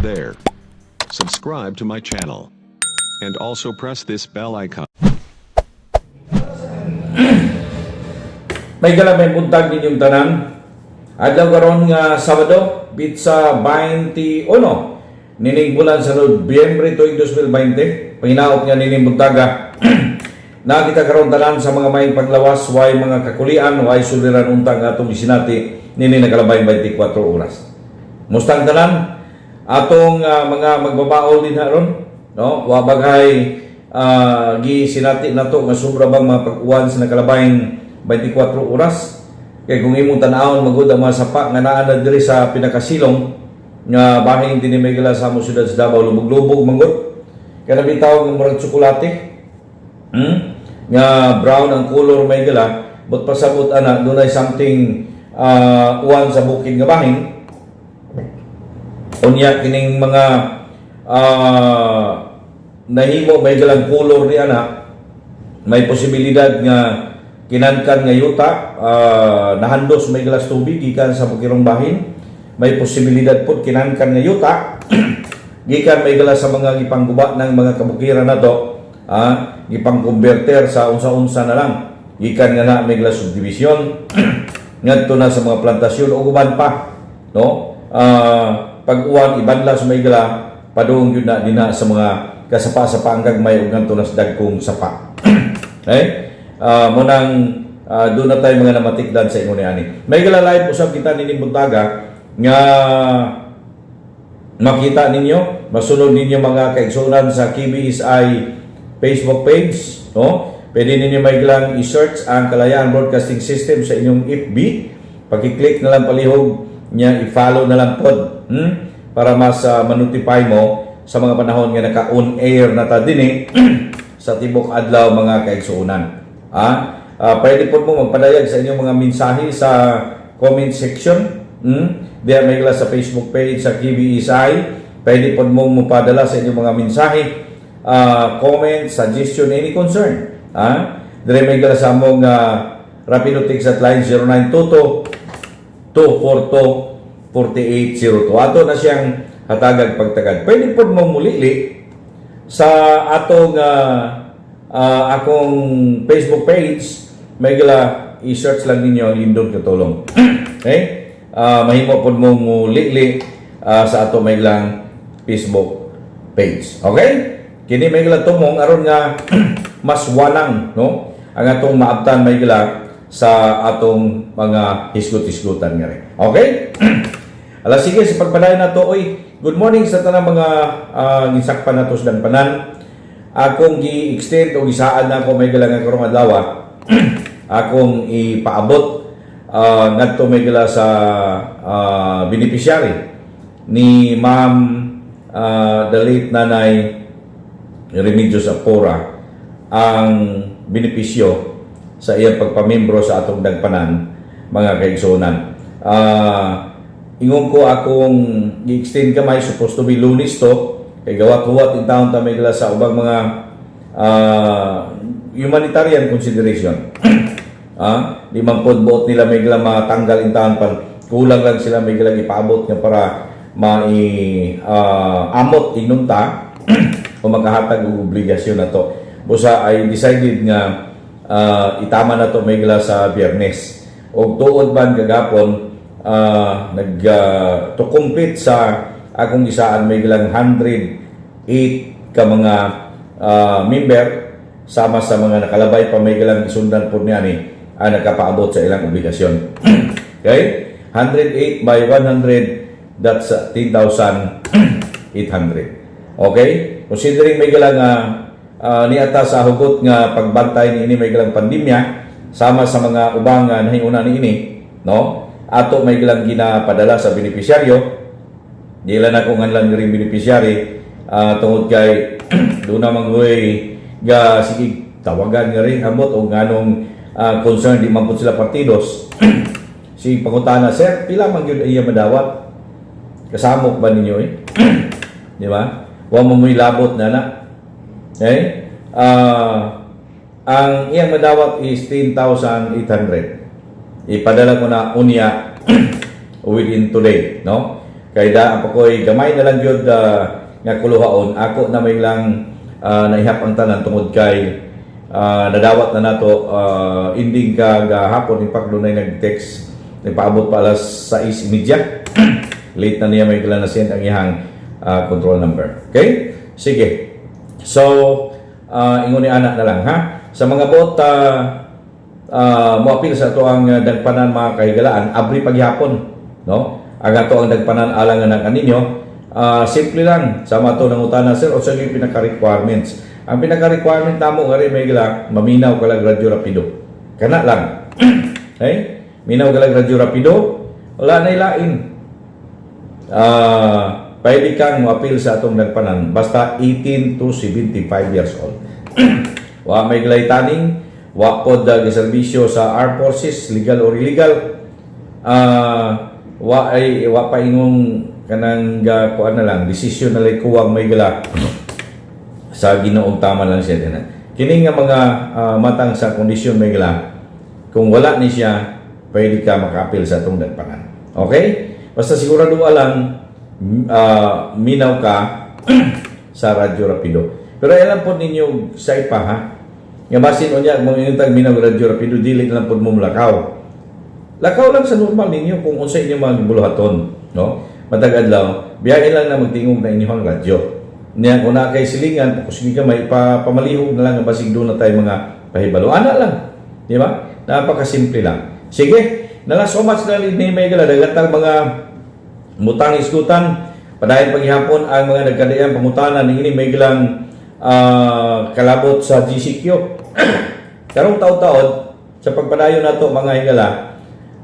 there. Subscribe to my channel. And also press this bell icon. May galamay buntag ninyong tanan. Adlaw karon nga Sabado, bitsa 21 nining bulan sa Nobyembre tuig 2020. Panginaot nga nining buntaga. Nakita karon tanan sa mga may paglawas, way mga kakulian, way suliran untang atong isinati nini nakalabay 24 oras. Mustang tanan atong mga magbabaol din haron, no? Wa bagay gi sinati nato nga sobra bang mga pag-uwan sa nakalabayng 24 oras. Kay kung imong tan-awon magud ang mga sapa nga naa na diri sa pinakasilong nga bahin dinhi may gala sa among syudad sa Davao, lubog-lubog manggod. Kana bitaw ng murag tsokolate. Nga brown ang color may gala, but pasabot ana dunay something uwan sa bukid nga bahin. Unya kining mga nahimo may galang color ni ana, may posibilidad nga kinankan nga yuta, nahandos may galas tubig gikan sa bukirong bahin. May posibilidad po kinankan nga yuta gikan may galas sa mga gipangguba ng mga kabukiran nato, gipang-converter sa unsa-unsa na lang gikan nga na may galas subdivision ngadto na sa mga plantasyon o uban pa, no? Pag-uwan ibanla sa may gala padung yun na dina sa mga kasapa-sapa ang gagmay ug ngadto na sa dagkong sapa. Okay? Munang doon na tayo mga namatikdan sa inyo ni ani. May gala live usab kita nining buntaga nga makita ninyo, masunod ninyo mga kaigsunan sa KBSI Facebook page, no? Pwede ninyo may galang i-search ang Kalayaan Broadcasting System sa inyong FB. Paki-click na lang palihog niya, i-follow na lang pod, para mas ma-notify mo sa mga panahon nga naka-on air na ta dinhi sa tibok adlaw mga kaigsunan. Pwede po mo magpadayag sa inyong mga mensahe sa comment section. Diyan may gala sa Facebook page sa KBSI. Pwede po mo mapadala sa inyong mga mensahe, comment, suggestion, any concern. Diyan may gala sa among Rapido Text at line 0922-242-4802. Ato na siyang hatagag pagtagad. Pwede po mo mulili sa atong akong Facebook page. May gala i-search lang ninyo Lindon Katulong. Okay? Mahimo po mo mulili sa ato may galang Facebook page. Okay? Kini may gala tumong aron nga mas walang, no? Ang atong maabtan may gala sa atong mga hisgot-hisgutan nga rin. Okay? Ala sige sa pagpadayon nato, oy, good morning sa tanang mga gisakpan nato sa danpanan. Akong gi-extend o gisaan na ako may gala nga karong adlaw. Akong ipaabot ngadto may gala sa beneficiary ni Ma'am the late Nanay Remedios Apora ang benepisyo sa iyang pagpamembro sa atong dagpanan mga kaigsunan. Ingon ko akong gi-extend kamay, supposed to be Lunes to, kay gawat-huwat in taon ta may gala sa ubang mga humanitarian consideration. Di man pod buot nila may gala matanggal in taon pa, kulang lang sila may gala ipaabot nga para amot inunta o makahatag og obligasyon na to. Busa ay decided nga itama na to may gala sa Biyernes. O tuod ban kagapon to complete sa akong isaan may galang 108 ka mga member sama sa mga nakalabay pa may galang isundan po niya ni nagkapaabot sa ilang obligasyon. Okay? 108 by 100, that's 10,800. Okay? Considering may galang niata sa hugot nga pagbantay ni ini may galang pandemya sama sa mga ubang nahiuna ni ini, no? Ato may galang ginapadala sa beneficiaryo. Dila na kung anlan ring beneficiary tungod kay doon naman ga sige tawagan nga rin amot o nganong concern di man po sila partidos. Si pangutana, sir, pila man gyud iya madawat? Kasamok ba ninyo Di ba? Wa mo muy labot na na. Okay? Ang iyang madawat is 10,800. Ipadala ko na unya within today, no? Kay da pa ko'y gamay na lang yun nga kuluhaon. Ako na may lang naihap ang tanan tungod kay nadawat na nato ending hapon ni Pagdunay nag-text nagpaabot pa alas 6:30. Late na niya may kailan na send ang iyang control number. Okay? Sige. So, ingon ni anak na lang ha. Sa mga bot moapil sa ato ang dagpanan mga kahigalaan abri paghapon, no? Ang ato ang dagpanan alang ng kaninyo. Simple lang sama to ng utana sir o sa yung pinaka-requirements. Ang pinaka-requirement namo ngari may gila maminaw kalag radyo rapido. Kana lang. Okay? Minaw kalag radyo rapido. Wala na ilain. Pwede kang mo-appeal sa atong nagpanan basta 18 to 75 years old. Wa may glaytaning, wa pod giserbisyo sa armed forces, legal or illegal. Wa pa ingong kanang kuan na lang, desisyon na lang kuwang may gala sa Ginoong tama lang siya din. Kini nga mga matang sa kondisyon may gala, kung wala ni siya, pwede ka maka-appeal sa atong nagpanan. Okay? Basta sigurado lang minaw ka sa radyo rapido. Pero alam po ninyo sa ipa ha. Nga basin o niya, mga inutang minaw radyo rapido, dili lang po mo lakaw. Lakaw lang sa normal ninyo kung unsa inyo mga buluhaton. No? Matag adlaw, biyahe lang na magtingog na inyong radyo. Niya kung na kay silingan, kung sige ka may pamalihog na lang ang basig doon na tayo mga pahibalo. Ana lang. Di ba? Napakasimple lang. Sige, nala so much na ni may gala, dagatang mga mutang iskutan, padayon paghihapon ang mga nagkadayang pangutanan ni ini may gilang kalabot sa GCQ. Karong taon-taon sa pagpadayon nato mga higala,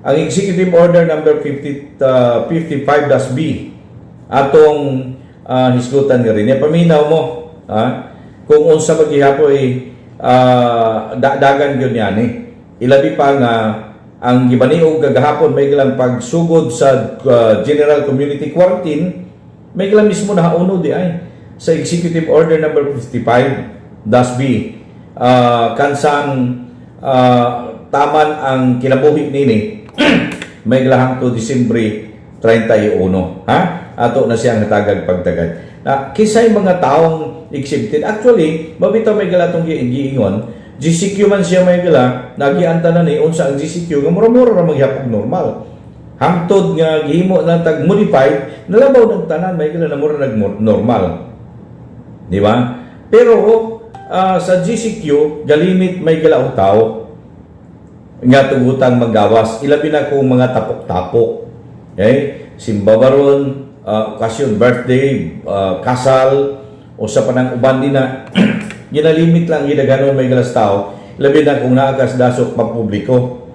ang Executive Order number 55-B atong hisgutan ni rin. Paminaw mo kung unsa maghihapoy dagan gyud yan ilabi pa nga ang gibaniog kagahapon may gilang pagsugod sa General Community Quarantine may gilang mismo nahauno di ay sa Executive Order number 55-B kansang taman ang kinabuhi nini may gilahang to Disyembre 31 ha ato na siyang natagag pagtagad na kisay mga taong exempted actually mabitaw may galatong giingon GCQ man siya may gila nagianta na ni unsa ang GCQ nga mura-mura ra maghapon normal hangtod nga gihimo na tag modified nalabaw ng tanan may gila na mura nag normal di ba pero sa GCQ galimit may gila utaw nga tugutan magawas ilabi na kung mga tapok-tapok okay simbabaron okasyon birthday kasal o sa panang uban din na ginalimit lang gidaganon may galas tao labi na kung naakas dasok pampubliko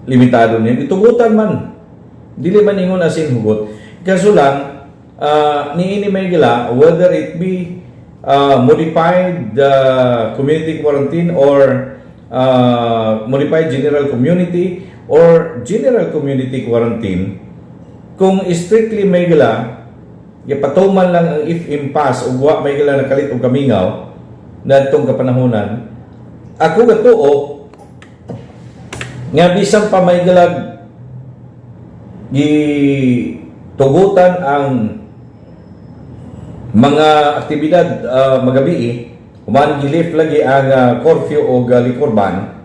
limitado niya itugutan man dili man ingon asin hugot kaso lang niini may gila whether it be modified community quarantine or modified general community or general community quarantine kung strictly may gila ipatuman lang ang if impasse o wa may gila nakalit og kamingaw na itong kapanahonan ako gatuo nga bisan pa may galag gitugutan ang mga aktibidad magabi human gilif lagi ang curfew o likorban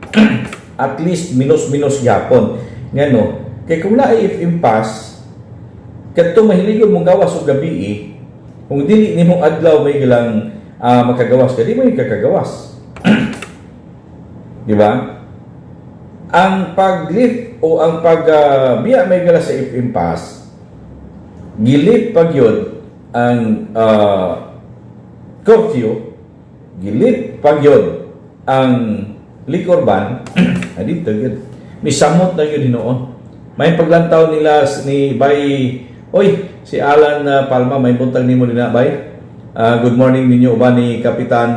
at least minus yapon ngano kay kung naay if impasse kadto mahiligon mong gawas og gabi kung dili nimong adlaw may gilang makagawas ka di mo kakagawas di ba ang paglift o ang pagbiya may gala sa if impasse gilip pagyod ang curfew gilip pagyod ang liquor ban adito gyud misamot na gyud hinoon may paglantaw nila ni Bay oy si Alan Palma may buntag nimo din na Bay good morning ninyo ba ni Kapitan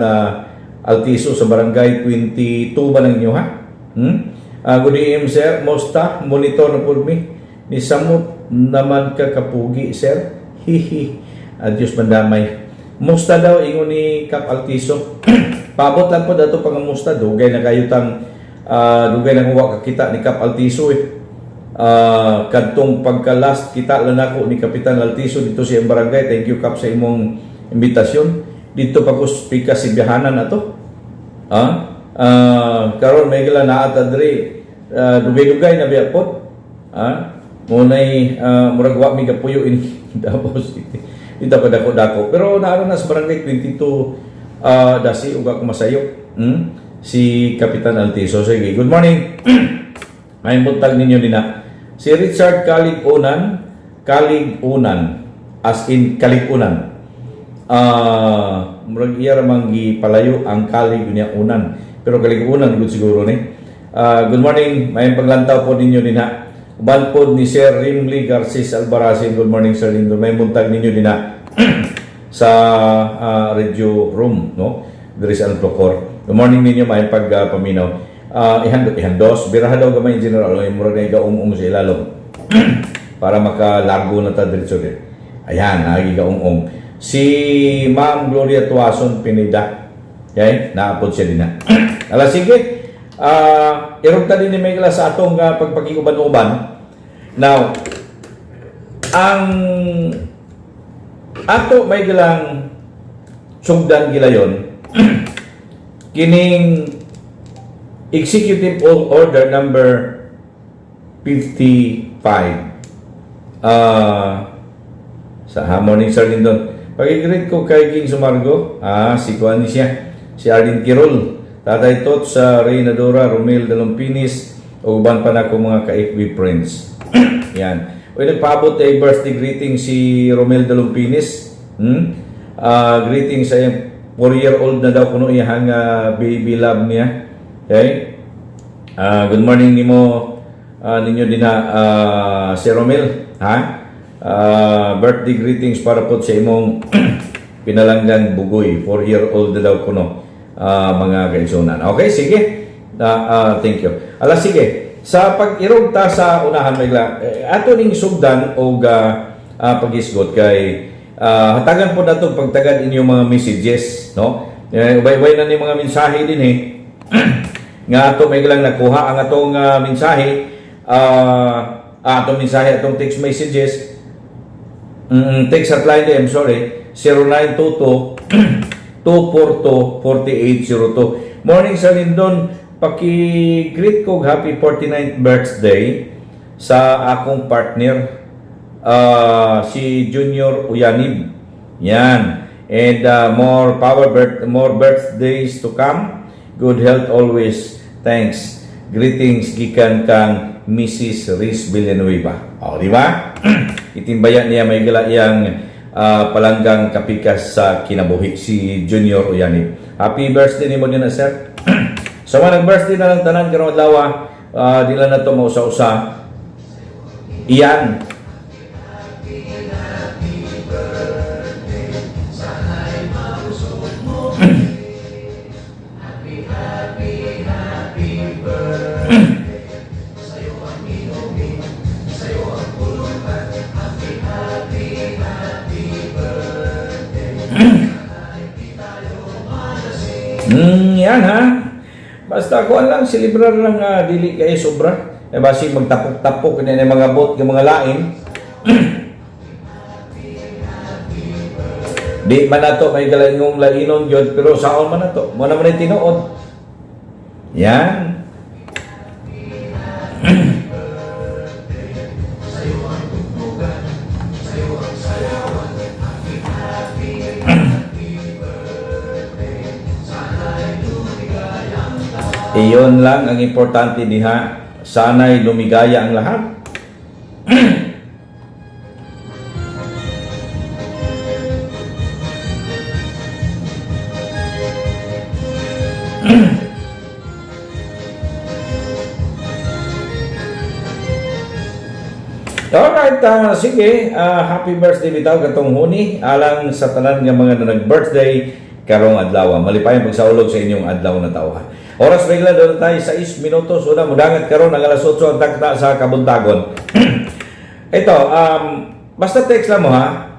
Altiso sa barangay 22 ba lang inyo ha good evening sir musta monitor na po mi ni samot naman ka kapugi sir hihi adios bandamay musta daw ingon ni Kap Altiso paabot lang po dato pang musta dugay na kayutang dugay na huwa kakita ni Kap Altiso kadtong pagka-last kita lang ako ni Kapitan Altiso dito sa iyang barangay. Thank you Kap sa imong imbitasyon. Dito pa ko spika si biyahanan ato. Karon may gila na atadri dugay-dugay na biyapot. Munay muragwa mi kapuyo ini Davao City. Dito pa dako-dako. Pero naaro na sa barangay 22 dasi uga ko masayo. Si Kapitan Altiso. Sige, good morning. May buntag ninyo din na. Si Richard Kaligunan, as in Kaligunan. Murag iya ramang gipalayo ang Kaligunan unan. Pero Kaligunan good siguro ni. Good morning. May paglantaw po ninyo din na. Uban po ni Sir Rimley Garces Albarazin. Good morning Sir Lindo. May buntag ninyo din na sa radio room, no? There is Alplocor. Good morning ninyo. May pagpaminaw. Ihandos, biraha daw gamay general, yung mura na igaung-ung sa ilalong para makalargo na ta diretso din. Ayan, nagigaung-ung. Si Ma'am Gloria Tuason Pineda, okay? Naapod siya din na. Ala, sige, irugta din ni Megla sa atong pagpakikuban-uban. Now, ang ato may gilang sugdan gilayon, kining Executive Order number 55 sa morning Sir Lindon. Pag-greet ko kay King Sumargo, si Kuan siya, si Arlene Kirol, Tatay Tot sa Reynadora, Romel Dalompinis, o uban pa na ko mga ka-FB friends. Yan. O nagpaabot ay birthday greeting si Romel Dalompinis. Greeting sa 4-year-old na daw kuno iyang baby love niya. Okay? Good morning ninyo din na si Romel, birthday greetings para po sa imong pinalanggan bugoy, 4-year-old na daw kuno mga kaigsunan. Okay, sige. Thank you. Ala, sige. Sa pag-irog ta sa unahan Megla, ato ning sugdan o pag-isgot kay hatagan po nato pagtagad inyong mga messages, no? Ubay-ubay na ni mga mensahe din nga ato may lang nakuha ang atong mensahe, atong mensahe, atong text messages, text hotline, I'm sorry, 0922-242-4802. Morning Sir Lindon, paki-greet ko happy 49th birthday sa akong partner, si Junior Uyanib. Yan. And more birthdays to come. Good health always. Thanks. Greetings gikan kang Mrs. Riz Villanueva. O, di ba? Itimbayan niya may gila iyang palanggang kapikas sa kinabuhi si Junior Uyanib. Happy birthday ni mo din na sir. Sa mga nag-birthday na lang tanan karong adlaw, di lang na ito mausa-usa. Iyan. Yan ha. Basta ko lang silibrar lang dili kay sobra. Basi magtapok-tapok na mga bot ng mga lain. Di man nato may galangong lainon gyud pero saon man nato. Mo naman ay tinuod. Yan. Iyon lang ang importante diha. Sana'y lumigaya ang lahat. Alright, sige. Happy birthday bitaw katong huni. Alang sa tanan nga mga na nag-birthday karong adlaw. Malipayon pagsaulog sa inyong adlaw na tawhan. Oras bigla doon tayo 6 minutos. Una, mudangat karon ang alas 8 ang takta sa Kabuntagon. Ito, basta text lang mo ha.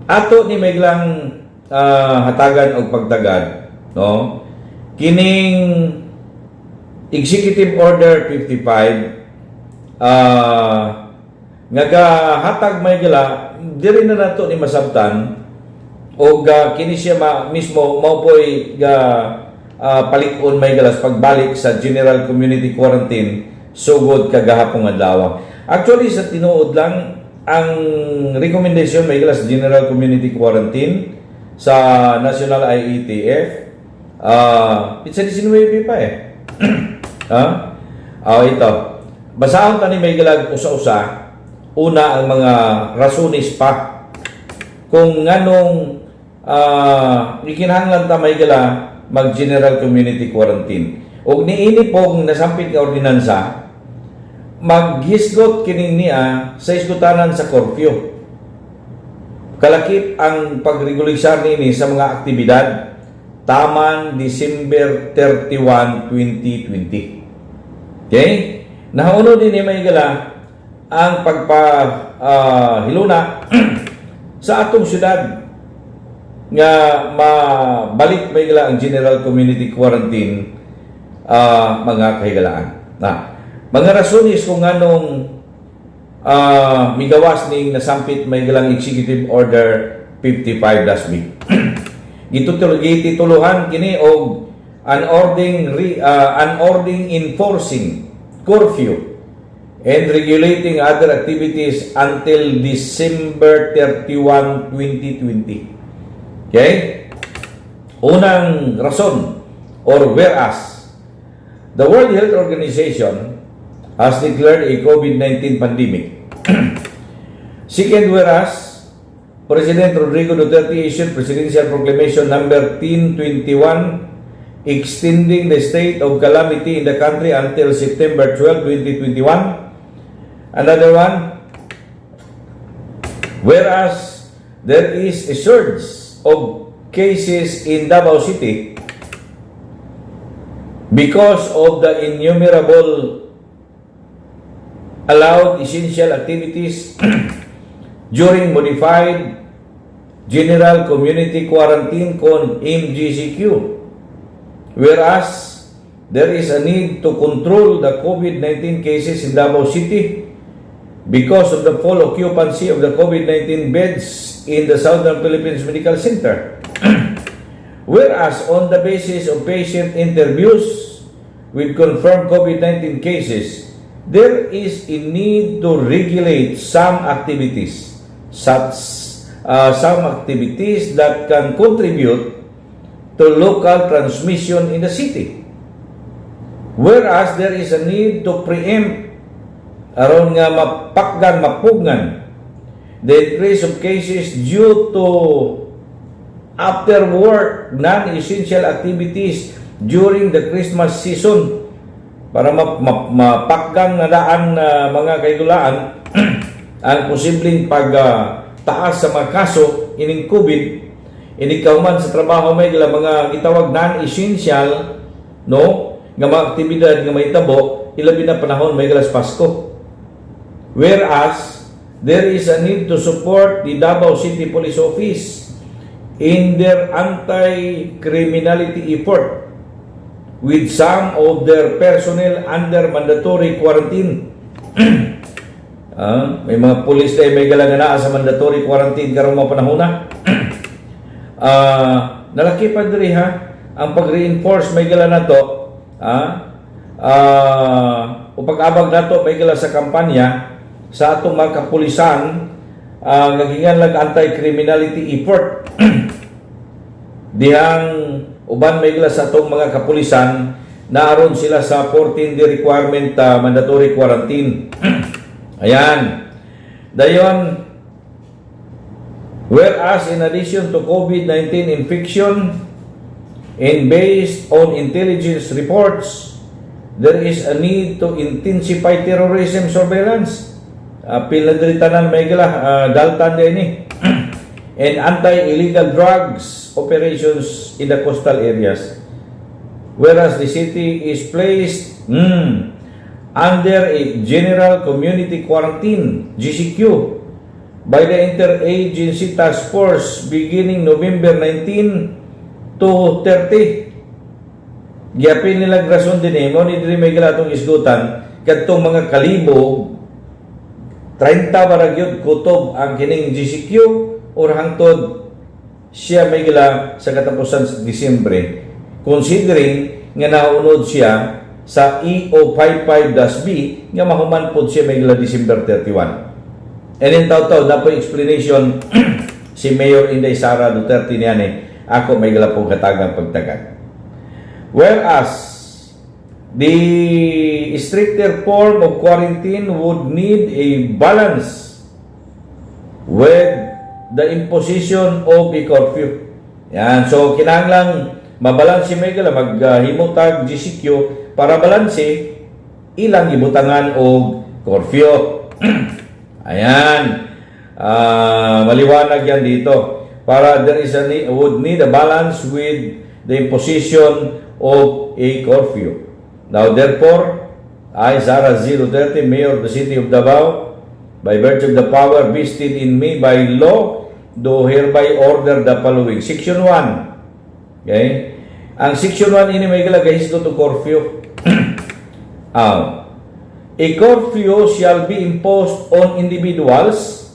Ato ni Meglang hatagan o pagtagad, no? Kining Executive Order 55 nga gahatag may gala diri na nato ni masabtan o kini siya mismo mao po'y palikon may galas pagbalik sa general community quarantine sugod kagahapon adlaw. Actually sa tinuod lang ang recommendation may galas general community quarantine sa National IETF it's a 19 pa ito basahon tani may galag usa-usa. Una ang mga rasones pa kung nganong ikinahanglan ta may gala mag general community quarantine. Og niini pong nasampit nga ordinansa maghisgot kini niya sa isgutanan sa curfew. Kalakip ang pagregulisar nini sa mga aktibidad taman December 31, 2020. Okay? Nahuno din ni may gala ang pagpahiluna sa atong syudad nga mabalik may gala ang general community quarantine mga kahigalaan. Mga rasones kung anong migawas ning nasampit may galang Executive Order 55-B. Gitutuluhan kini og unordering enforcing curfew and regulating other activities until December 31, 2020. Okay? Unang rason or whereas the World Health Organization has declared a COVID-19 pandemic. Second, whereas President Rodrigo Duterte issued Presidential Proclamation number 1021 extending the state of calamity in the country until September 12, 2021. Another one, whereas there is a surge of cases in Davao City because of the innumerable allowed essential activities during modified general community quarantine con MGCQ. Whereas there is a need to control the COVID-19 cases in Davao City because of the full occupancy of the COVID-19 beds in the Southern Philippines Medical Center. Whereas on the basis of patient interviews with confirmed COVID-19 cases, there is a need to regulate some activities, some activities that can contribute to local transmission in the city. Whereas there is a need to preempt aron nga mapugnan the increase of cases due to after work non-essential activities during the Christmas season para mapakgang na daan mga kaigulaan ang posibleng pagtaas sa mga kaso ining COVID inikauman sa trabaho may gila mga gitawag non-essential no nga mga aktibidad nga may tabo ilabi na panahon may galas Pasko. Whereas there is a need to support the Davao City Police Office in their anti-criminality effort with some of their personnel under mandatory quarantine. May mga pulis na may galanganaa sa mandatory quarantine karong mga panahon na. Nalaki pa diri ang pag-reinforce may gala na to o pag-abag na to may gala sa kampanya sa atong mga kapulisan nagingan lang anti-criminality effort dihang uban may gila sa atong mga kapulisan naaron sila sa 14-day requirement mandatory quarantine. Ayan. Dayon, whereas in addition to COVID-19 infection and based on intelligence reports, there is a need to intensify terrorism surveillance. Piladritanan may gila, daltan din and anti-illegal drugs operations in the coastal areas. Whereas the city is placed under a general community quarantine, GCQ, by the Interagency Task Force beginning November 19 to 30. Gyapin nilang rason din mo ni diri may gila itong isgutan kadtong mga kalibo 30 barag yun kutob ang kining GCQ or hangtod siya may gila sa katapusan sa Disyembre, considering nga naunod siya sa EO55-B nga mahuman po siya may gila December 31. And in taw-taw na po explanation si Mayor Inday Sara Duterte niyan ako may gila pong katagang pagtagad. Whereas the stricter form of quarantine would need a balance with the imposition of a curfew. Yan. So, kinahanglang mabalansi may gala, maghimutag GCQ para balansi ilang ibutangan og curfew. Ayan. Maliwanag yan dito. Para there is would need a balance with the imposition of a curfew. Now, therefore, I, Sara Z. Duterte, Mayor of the City of Davao, by virtue of the power vested in me by law, do hereby order the following. Section 1. Okay? Ang Section 1 ini may galagay to curfew. A curfew shall be imposed on individuals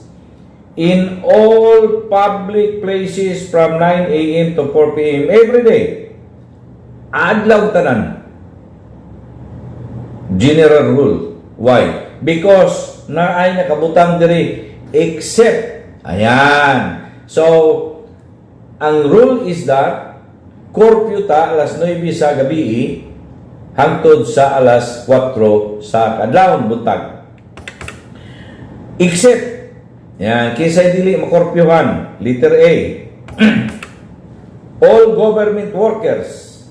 in all public places from 9 a.m. to 4 p.m. every day. Adlaw tanan. General rule. Why? Because na ay nakabutang diri except ayan. So ang rule is that curfew ta alas 9 sa gabi hangtod sa alas 4 sa kadlawon buntag. Except yan kinsay dili makurpyuhan. Letter A. All government workers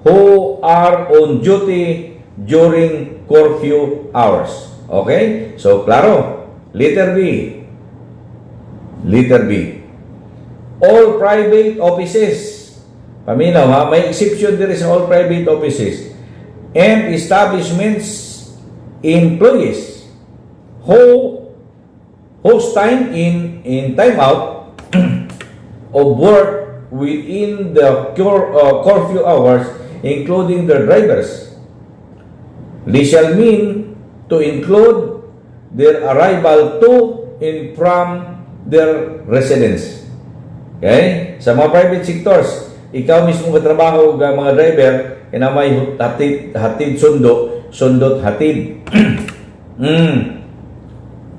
who are on duty during curfew hours. Okay? So, klaro. Letter B. Letter B. All private offices. Paminaw ha? May exception there is all private offices. And establishments employees whose time in time out of work within the curfew hours, including their drivers. They shall mean to include their arrival to and from their residence. Okay? Sa mga private sectors, ikaw mismo katrabaho ng mga driver, na may hatid sundot hatid.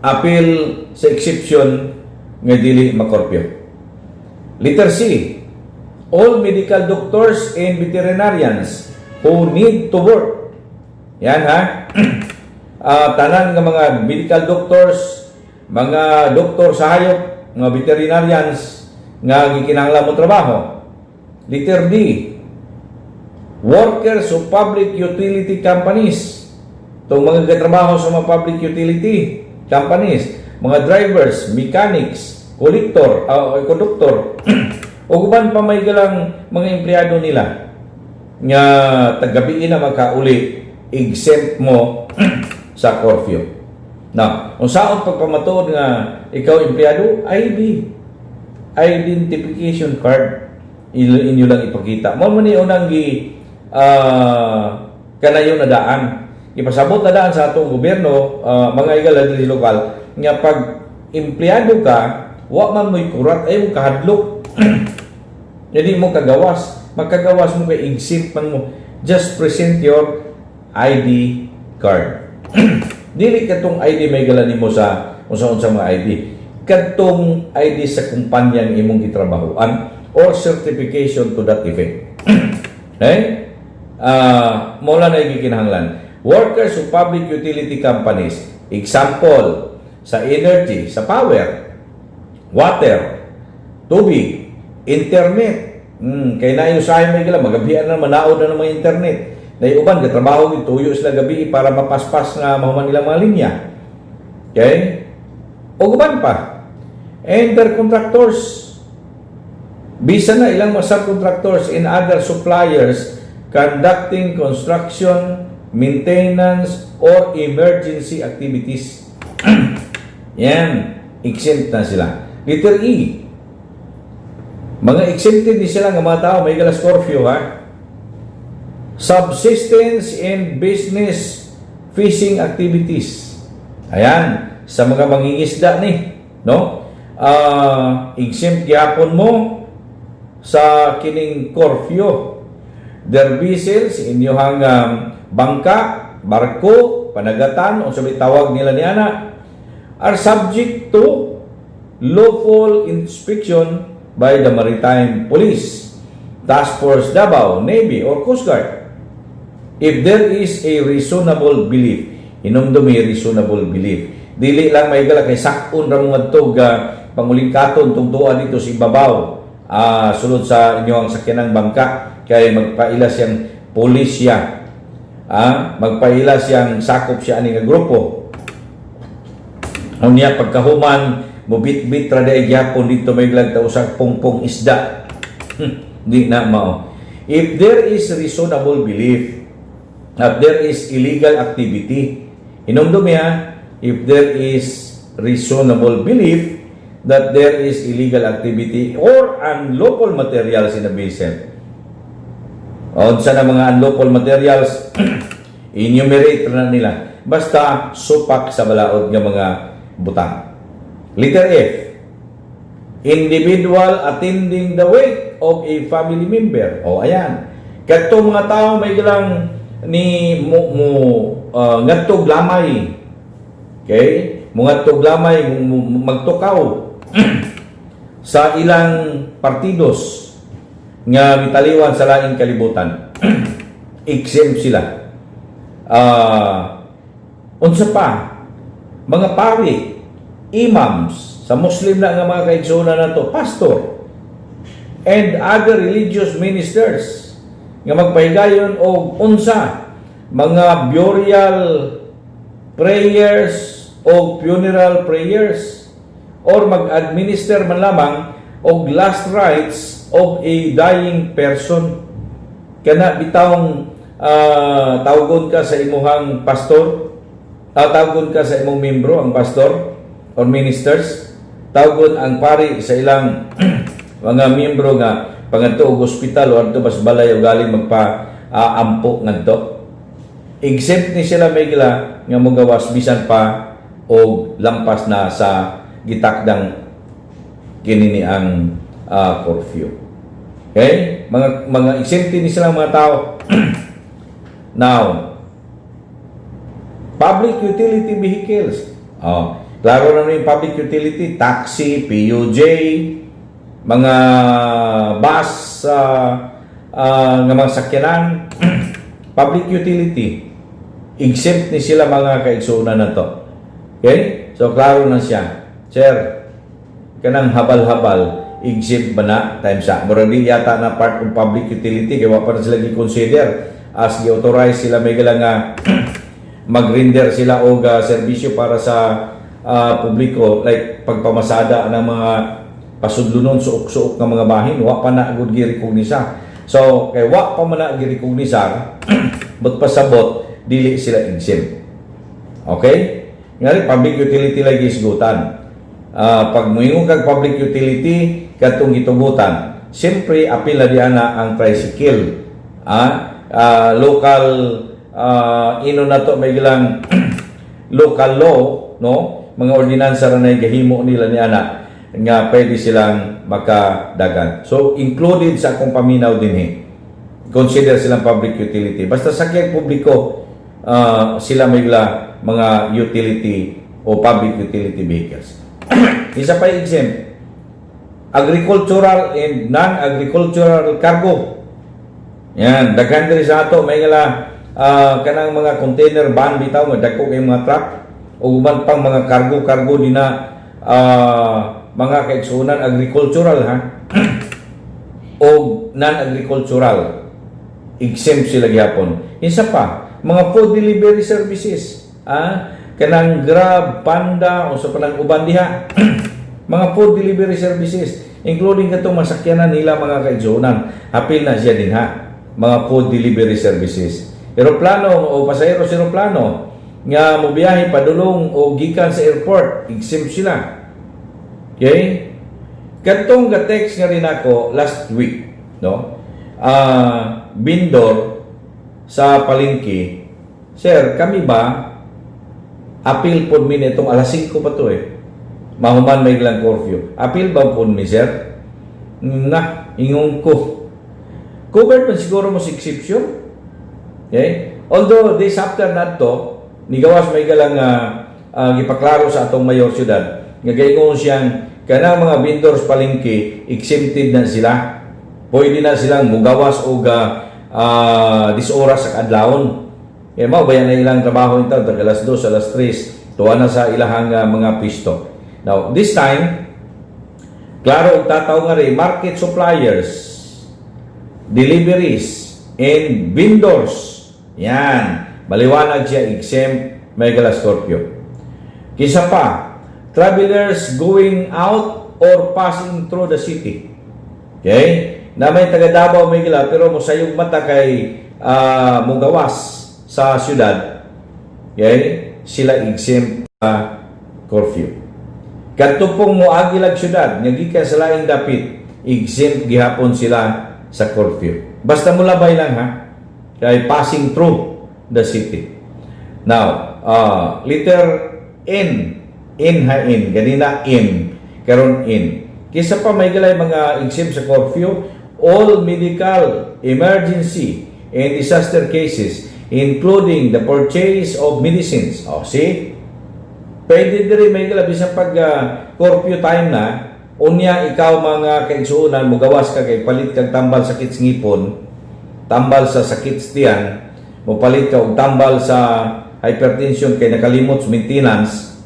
Appeal sa exception nga dili makorpyo. Letter C. All medical doctors and veterinarians who need to work. Yan ha. Tanan ng mga medical doctors, mga doktor sa hayop, mga veterinarians nga gikinahanglan mo trabaho. Letter D. Workers of public utility companies. Itong mga katrabaho sa mga public utility companies, mga drivers, mechanics, conductor, o guban pa may galang mga empleyado nila nga tagabiin na makauli exempt mo sa curfew. Now, kung saan pagpamatuod nga ikaw empleyado, ID, identification card, inyo lang ipakita. Mo man yung unang kanayon na daan. Ipasabot na daan sa atong gobyerno, mga igala dili lokal, nga pag empleyado ka, wa man mo'y kurat, ay mo kahadlok. Hindi mo kagawas. Magkagawas mo kay exempt man mo. Just present your ID card. Dili katong ID may gala nimo sa unsa mga ID. Katong ID sa kumpanyang imong gitrabahoan or certification to that effect. Okay? Mula na gikinahanglan. Workers of public utility companies, example, sa energy, sa power, water, tubig, internet. Kaya na yung sayo may gala, magabihan na, manaod na ng mga internet. Na yung uban, katrabaho yung tuyo sila gabi para mapaspas na mahuman nilang mga linya. Okay? O uban pa. And their contractors, bisa na ilang mga subcontractors and other suppliers conducting construction, maintenance, or emergency activities. Yan. Exempt na sila. Letter E. Mga exempted din sila ng mga tao. May galas curfew ha. Subsistence and business fishing activities. Ayan, sa mga mangingisda ni, no? Exempt gyapon mo sa kining curfew. Their vessels, inyong bangka, barko, panagatan, o sabi tawag nila ni ana, are subject to lawful inspection by the Maritime Police, Task Force Davao, Navy, or Coast Guard. If there is a reasonable belief, inumdumi reasonable belief, dili lang may gala kay sakon ra mga tog panguling katon tungtuan dito sa ibabaw, sulod sa inyong sakyanang bangka, kay magpaila siyang pulisya, magpaila siyang sakop siya ani nga grupo. Unya pagkahuman mubit-bit ra day gyapon dito may glag usang pungpong isda. Di na mao. If there is reasonable belief that there is illegal activity, inumdumi if there is reasonable belief that there is illegal activity or unlawful materials in a vessel. O sa na mga unlawful materials, enumerate na nila. Basta supak sa balaod ng mga butang. Letter F, individual attending the wake of a family member. O ayan, kato mga tao may galang ni ngadtog lamay. Okay? Ngadtog lamay magtukaw sa ilang partidos nga mitaliwan sa laing kalibutan. Exempt sila. Unsa pa? Mga pari, imams, sa Muslim na nga mga kaigsunan na to, pastor, and other religious ministers nga magpahigayon og unsa mga burial prayers o funeral prayers or mag-administer man lamang og last rites of a dying person. Kana bitawng tawgon ka sa imuhang pastor, tawgon ka sa imong membro ang pastor or ministers, tawgon ang pari sa ilang mga membro nga pangadto og ospital o adto bas balay o galing magpa-ampo ngadto. Exempt ni sila may gila nga mogawas bisan pa o lampas na sa gitakdang kinini ang curfew. Okay? Mga exempt ni sila mga tao. Now, public utility vehicles. Klaro na yung public utility, taxi, PUJ, mga bus, nga mga sakyanan, public utility. Exempt ni sila mga kaigsunan na to. Okay? So, klaro na siya. Sir, kanang habal-habal, exempt ba na? Time sa. Murag di yata na part of public utility, kaya pa na sila gi-consider as gi-authorize sila may gala nga mag-render sila og serbisyo para sa publiko, like pagpamasada ng mga pasudlunon suok-suok ng mga bahin, wa pa na agud gi-recognisa. So, kay wa pa man na gi-recognisa, but pasabot, dili sila exempt. Okay? Ngari, public utility lagi isgutan. Pag muingon kag public utility, katong gitugutan, siyempre, apil na diana ang tricycle. Local, ino na to, may ilang local law, no? Mga ordinansa na gahimo nila ni ana nga pwede silang makadagan. So, included sa akong paminaw din consider silang public utility. Basta sakyang publiko, sila may mga utility o public utility vehicles. Isa pa exempt, agricultural and non-agricultural cargo. Yan, daghan diri sa ato may kanang mga container van bitaw nga dagko kay mga truck o uban pang mga cargo din na mga kaigsunan agricultural o non-agricultural, exempt sila gyapon. Isa pa, mga food delivery services, kanang Grab, Panda o sa panang uban diha. Mga food delivery services, including katong masakyanan nila mga kaigsunan, hapil na siya din mga food delivery services. Eroplano o pasahero sa eroplano nga mobiyahe padulong o gikan sa airport, exempt sila. Okay? Katong ga-text nga rin ako last week, no? Bindor sa palengke Sir, kami ba appeal po mi itong alas 5 pa to Mahuman may ilang curfew. Appeal ba po mi, sir? Na, ingong ko. Covered man siguro mo sa exception. Okay? Although, this after na to, nigawas may galang gipaklaro sa atong mayor syudad, nga gayon siyang kanang mga vendors palengke, exempted na sila. Pwede na silang mugawas o disoras sa kadlawon. Eh, mao bayan na ilang trabaho ito, alas 2, alas 3, tuwa na sa ilahang mga pisto. Now, this time, klaro tataw nga rin, market suppliers, deliveries, and vendors. Yan. Maliwanag siya, exempt, may galas curfew. Kisa pa, travelers going out or passing through the city. Okay? Na may taga Davao may gila, pero musayog mata kay mugawas sa syudad. Okay? Sila exempt curfew. Kadto pong moagilag syudad, nga gikan sa laing dapit, exempt gihapon sila sa curfew. Basta mo labay lang ha, kay passing through the city. Now, letter N, ganina N, karon N. Kisa pa may galay mga exempt sa curfew, all medical emergency and disaster cases, including the purchase of medicines. See? Pwede din may gala, bisang pag curfew time na, unya ikaw mga kaigsuunan, mugawas ka kay palit kag tambal sa kits ngipon, tambal sa sakit tiyan, mupalit ka og tambal sa hypertension kay nakalimot sa maintenance,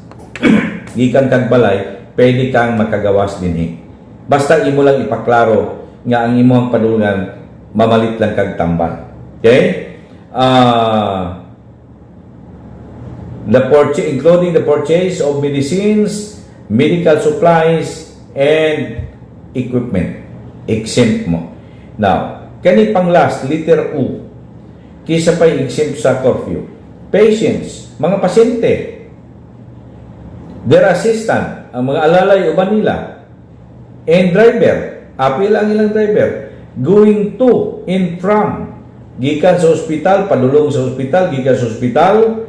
gikan kag balay, pwede kang makagawas dinhi. Basta imo lang ipaklaro nga ang imong padulngan mamalit lang kag tambal. Okay? Including the purchase of medicines, medical supplies, and equipment. Exempt mo. Now, kani pang last, letter U. Kisa pa exempt sa curfew. Patients, mga pasyente, their assistant, ang mga alalay uban nila, and driver, apil ang ilang driver, going to and from, gikan sa ospital, padulong sa ospital, gikan sa ospital,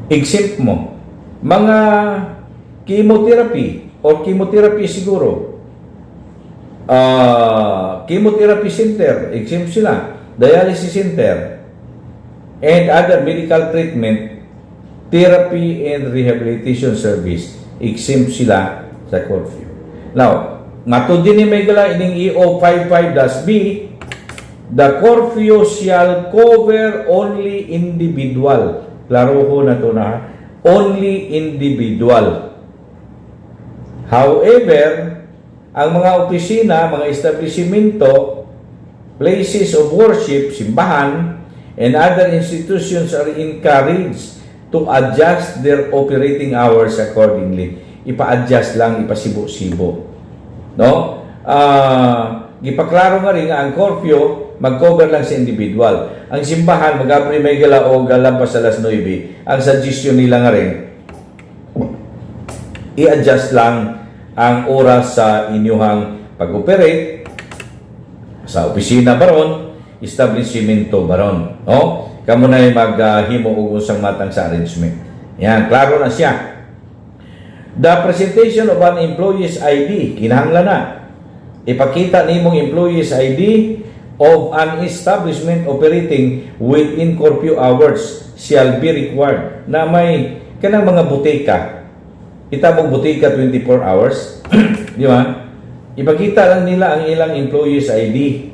exempt mo. Mga chemotherapy or chemotherapy siguro, chemotherapy center, exempt sila. Dialysis center, and other medical treatment, therapy and rehabilitation service, exempt sila sa curfew. Now, matod din ni may gala ining EO 55-B, the curfew shall cover only individual. Klaro ko na to na, only individual. However, ang mga opisina, mga establishmento, places of worship, simbahan, and other institutions are encouraged to adjust their operating hours accordingly. Ipa-adjust lang, ipasibo-sibo. No? Gipaklaro nga rin ang curfew, mag-cover lang sa individual. Ang simbahan, mag-apri may gala o galampas sa alas 9. Ang suggestion nila nga rin, i-adjust lang ang oras sa inyong pag-operate sa opisina baron, establishmento baron. No? Kamu na maghimo og usang matang sa arrangement. Yan, klaro na siya. The presentation of an employee's ID, kinahanglan na. Ipakita nimong employee's ID of an establishment operating within curfew hours shall be required. Na may kanang mga butika. Kita mong butika 24 hours. Di ba? Ipakita lang nila ang ilang employees ID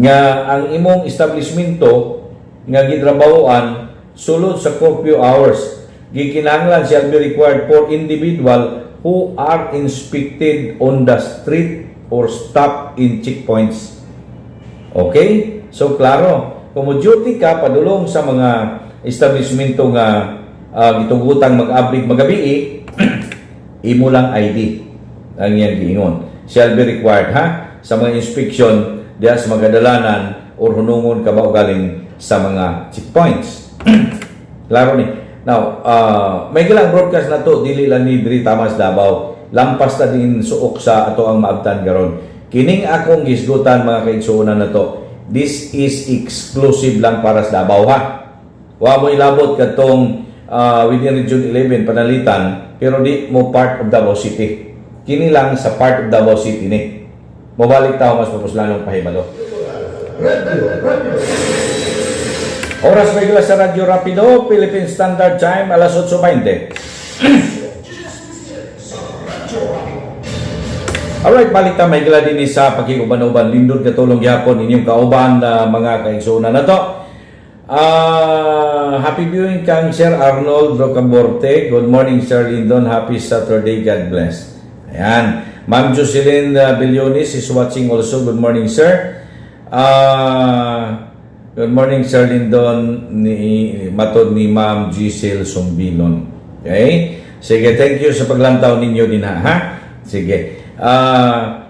nga ang imong establishmento nga gitrabahoan sulod sa curfew hours. Gikinahanglan shall be required for individual who are inspected on the street or stop in checkpoints. Okay? So, klaro. Kung duty ka, padulong sa mga establishmento nga gitugutang mag-abig magabi, imo lang ID ang iyang giingon. Shall be required, ha? Sa mga inspection, diya sa mga dalanan or hunungon ka ba o galing sa mga checkpoints. Klaro ni. Now, may galang broadcast na to, dili lang ni Diri Tamas Davao. Lampas na din suok sa ato ang maabtan garon. Kining akong gisgutan mga kaigsuunan na to, this is exclusive lang para sa Davao ha. Wa mo ilabot katong within Region 11 Panalitan pero di mo part of Davao City. Kini lang sa part of Davao City ni. Mabalik tao mas papuslanong pahibalo. Oras may gula sa Radyo Rapido, Philippine Standard Time, alas 8:20. Alright, balik ta may gila din sa pagkikuban-uban. Lindon katulong yapon inyong kauban na mga kaigsunan na to. Happy viewing kang Sir Arnold Rocaborte. Good morning Sir Lindon. Happy Saturday. God bless. Ayan. Ma'am Jocelyn Billionis is watching also. Good morning Sir. Good morning Sir Lindon. Matod ni Ma'am Giselle Sumbilon. Okay? Sige, thank you sa paglantaw ninyo din ha. Sige.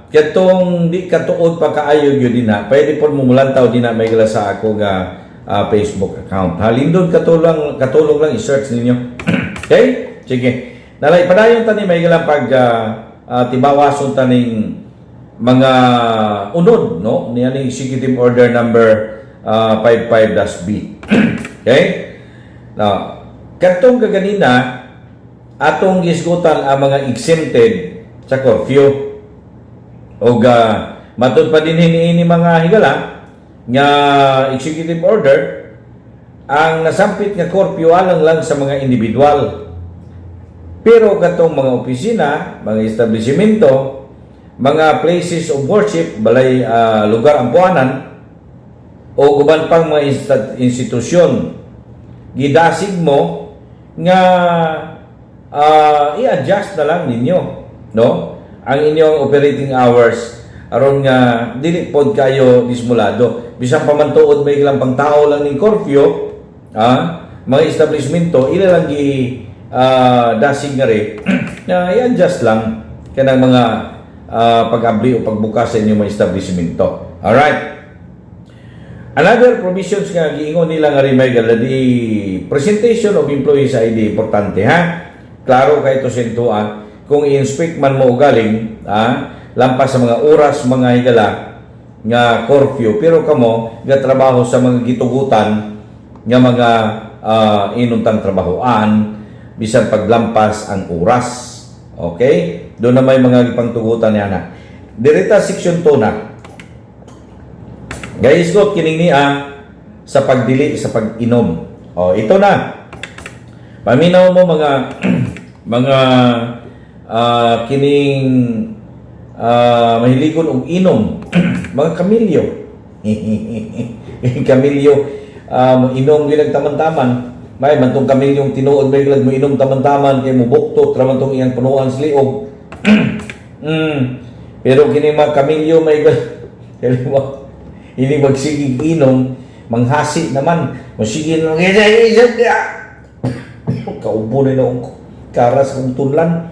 Katong di katuod pa kaayo yun din ha. Pwede po mumulantaw din na may gala sa ako nga Facebook account. Halindon katulong lang i-search ninyo. Okay? Sige. Nalay padayon tani may gala pag tibawason taning mga unod no niya ning executive order number 55-B. Okay? Now, katong kaganina atong gisgutan ang mga exempted sa curfew o matud pa din ini mga higala nga executive order ang nasampit nga curfew alang lang sa mga individual pero katong mga opisina, mga establishmento, mga places of worship, balay lugar ampuanan o guban pang mga institusyon gidasig mo nga i-adjust na lang ninyo no ang inyong operating hours aron nga dili pod kayo dismulado bisan pa man tuod may ilang pang tao lang ning curfew mga establishmento ila lang gi dasig nga rin na i-adjust lang kanang mga pag-abli o pagbukas sa inyong mga establishmento. Alright, another provisions nga giingon nila nga rin may galadi presentation of employees ID importante ha. Klaro kay to sentuan kung i-inspect man mo galing lampas sa mga oras mga higala nga curfew pero kamo nga trabaho sa mga gitugutan nga mga inuntang trabahoan bisan paglampas ang oras. Okay? Doon na may mga ipangtugutan niya na. Direta section 2 na. Guys, got kining niya sa pagdili sa pag-inom. O, ito na. Paminaw mo mga mga kining mahiligon og inom mga kamilyo kamilyo inom gilang taman-taman may mantong kamilyong tinuod may gilang mo inom taman-taman kay mo buktot ra man tong iyang punuan sa liog pero kini mga kamilyo may hindi magsigig inom manghasi naman masigin lang kaubo na noong karas kong tunlan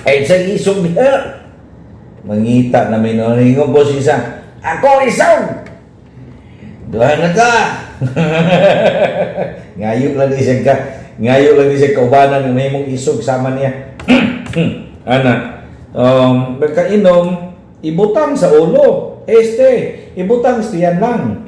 ay sa isog niya mangita na may naningon po siya ako isog doon na ka ngayon lang siya kaubanan ng may mong isog sama niya ana magkainom ibutang sa ulo ibutang siyan lang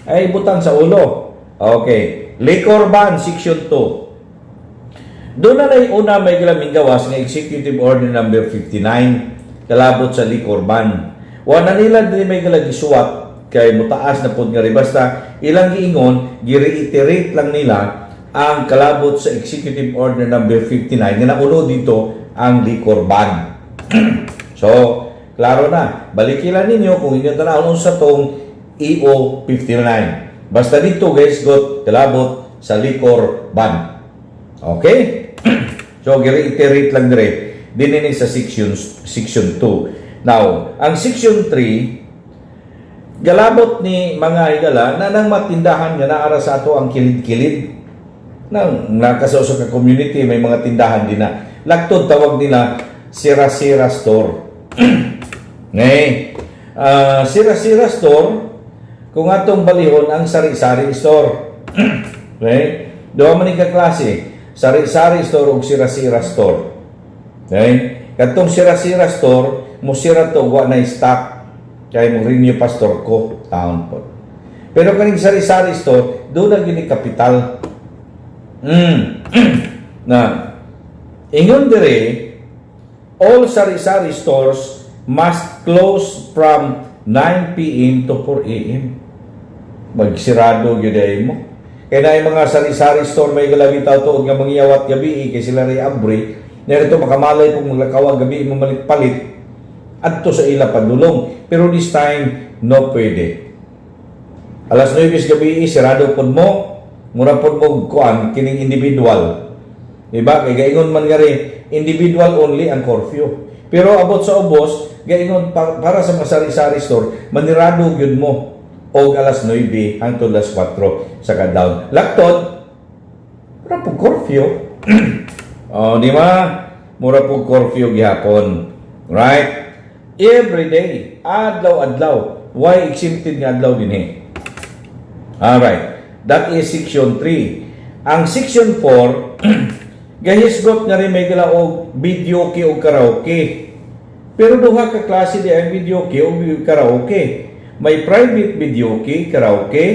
ay ibutang sa ulo. Okay, liquor ban section 2 doon na una may gilaming gawas ng executive order number 59 kalabot sa liquor ban wala nila din may galagisuwat kay mutaas na pod nga ri basta ilang giingon gi-reiterate lang nila ang kalabot sa executive order number 59 nga naulo dito ang liquor ban. So klaro na balikilan ninyo kung inyo tanawon sa tong EO 59 basta dito guys got kalabot sa liquor ban. Okay? So gi-reiterate lang dire dinini sa section 2. Now ang section 3 galabot ni mga higala na nang matindahan nga naara sa ato ang kilid-kilid nang nakasauso ka community may mga tindahan din na lagtod tawag nila sira-sira store. Ngay sira-sira store kung atong balihon ang sari-sari store. Okay? Duha man ka klase sari-sari store ug sira-sira store. Okay? Katong sira-sira store mo sira to wa na stock Kaya mong renew pastor ko, taon po. Pero kaning sari-sari store, doon na gini kapital. Na, ingon dire, all sari-sari stores must close from 9 p.m. to 4 a.m. Magsirado gyud mo. Kaya na yung mga sari-sari store may galagi tao tuod nga mangyawat gabi kay sila ri abri. Narito makamalay kung maglakaw gabi mamalit-palit adto sa ila padulong. Pero this time no pwede. Alas 9 gabi sirado pod mo, mura pod mo kuan kining individual. Diba? Kay gaingon man nga rin, individual only ang curfew. Pero abot sa ubos, gaingon para sa mga sari-sari store, manirado gyud mo og alas 9 hangtod alas 4 sa ka-down. Laktod, mura po curfew. Di ba? Mura po curfew gihapon. Right? Every day, adlaw-adlaw. Why exempted nga adlaw din eh? Alright. That is section 3. Ang section 4, gahisgot nga rin may gala og videoke o karaoke. Pero duha ka klase di ang videoke o karaoke. May private videoke, karaoke,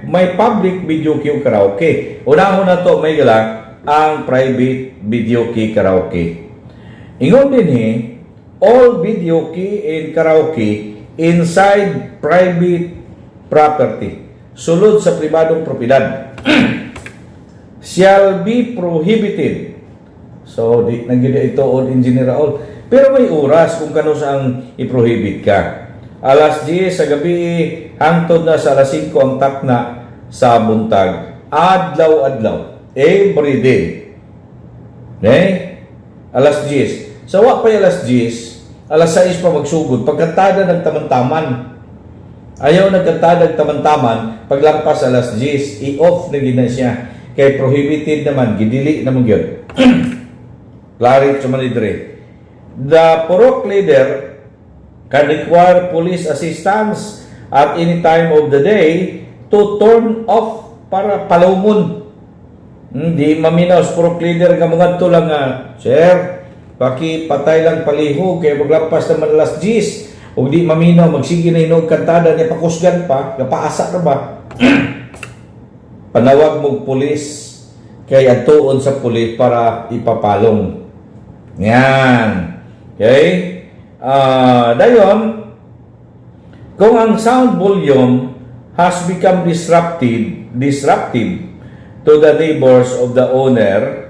may public videoke o karaoke. Unahon na to may gala ang private videoke, karaoke. Ingon din all videoke and karaoke inside private property, sulod sa pribadong propiedad, shall be prohibited. So, di nangyari ito on in general. Pero may oras kung kano saang i-prohibit ka. Alas 10 sa gabi, hangtod na sa alas 5 ang takna sa buntag. Adlaw-adlaw. Every day. Okay? Alas 10. Sawa pa alas 10, alas 6 pa magsugod. Pagkantada ng taman-taman. Ayaw nagkantada ng taman-taman, paglampas alas 10, i-off na gina siya. Kay prohibited naman, gidili naman yun. Clarit sa manidre. The purok leader can require police assistance at any time of the day to turn off para palumon. Di maminaw sa purok leader nga mga tulang nga, sir, patay lang palihog kaya maglampas naman alas 10 o di maminaw magsige na inog kantada niya pakusgan pa, kapaasa na ba? Panawag mong pulis kay atuon sa pulis para ipapalong. Yan. Okay? Dayon, kung ang sound volume has become disruptive to the neighbors of the owner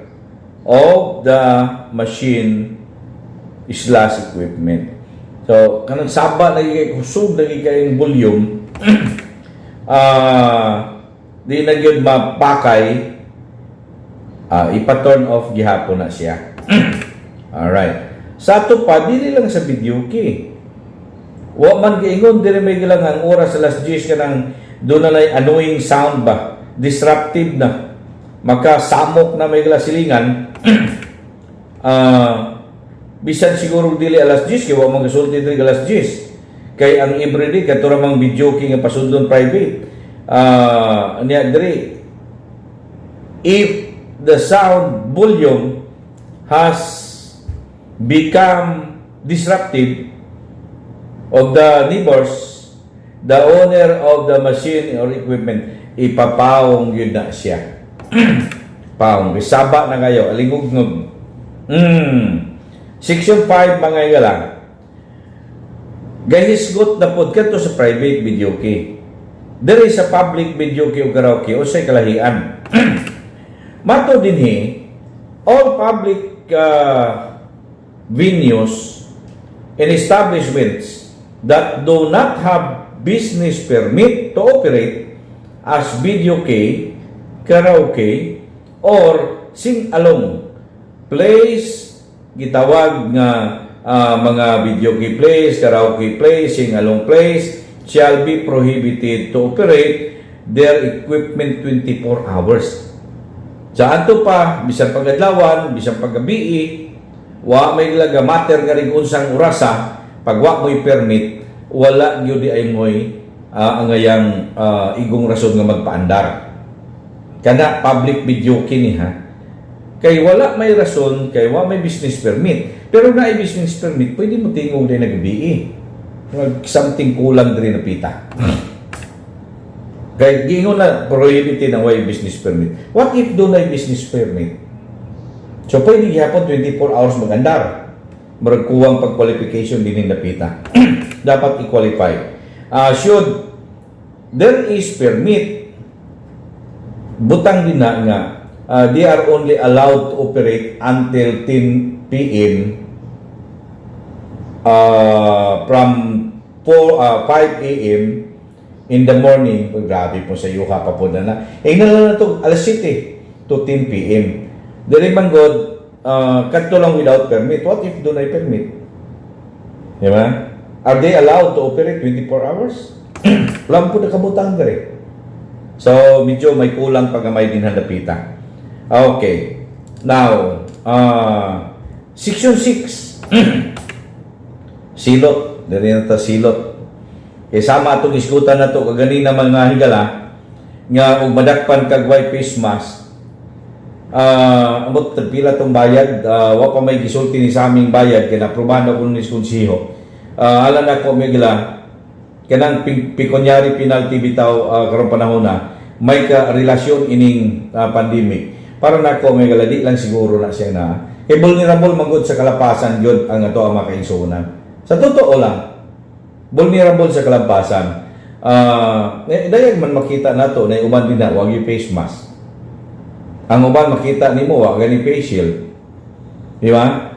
of the machine/equipment. So, kanang saba lagi kay kusog lagi kay volume, di na gyud mapakay, ipa-turn off gihapon na siya. Alright. Sa ato pa, dili lang sa video key. Wa man giingon diri may gilang ang oras alas 10 kanang doon na annoying sound ba, disruptive na, makasamok na may gila silingan. Bisan siguro dili alas 10 kay wa man gasulti diri alas 10 kay ang everyday katura mang video key nga pasundon private. Niya diri, if the sound volume has become disruptive of the neighbors, the owner of the machine or equipment, ipapawong yun na siya. Pawong, isaba na kayo, alingugnog. Section 5, mga igalang. Gahisgot na pod kadto sa private video key. There is a public video key o karaoke o sa kalahian. Mato din all public venues and establishments that do not have business permit to operate as video key, karaoke, or sing-along place, gitawag nga mga video key place, karaoke place, sing-along place, shall be prohibited to operate their equipment 24 hours. Sa ato pa, bisan pagadlawan, bisan paggabi, wa may laga matter nga rin unsang orasa, pag wa mo'y permit, wala gyud ay mo'y angayang igong rason nga magpaandar. Kana public video kini ha. Kay wala may rason, kay wa may business permit. Pero na business permit, pwede mo tingog din nagabi. something kulang diri na pita. Kaya gingon na prohibited ang way business permit. What if doon ay business permit? So pwede gihapon 24 hours magandar. Murag kuwang pag-qualification din na pita. Dapat i-qualify. Should there is permit, butang din na nga, they are only allowed to operate until 10 p.m. From 5 a.m. in the morning. Grabe po sa yuha pa po na. Na ito, alas 7 to 10 p.m. Dili man God, kadto lang without permit. What if doon ay permit? Di ba? Are they allowed to operate 24 hours? Wala po na kabutang dere. So, medyo may kulang pagamay din handapita. Okay. Now, Section 6. Silot. Dali na ta silot. Kaya sama itong iskutan na ito, kaganina mga higala, nga ug madakpan kagway face mask. Amot pila tong bayad, wa pa may gisulti ni sa aming bayad, kaya naprobahan ako ni konsiho. Alam na ko may gila, kanang pikunyari penalty bitaw karong panahon na, may ka-relasyon ining pandemic. Para na ko may gila, di lang siguro na siya na. Kaya vulnerable magod sa kalapasan, yun ang ito ang makaisunan. Sa totoo lang, vulnerable sa kalapasan. Dahil man makita na to na uban din na, wag yung face mask. Ang uban makita ni mo, wag gani face shield. Di ba?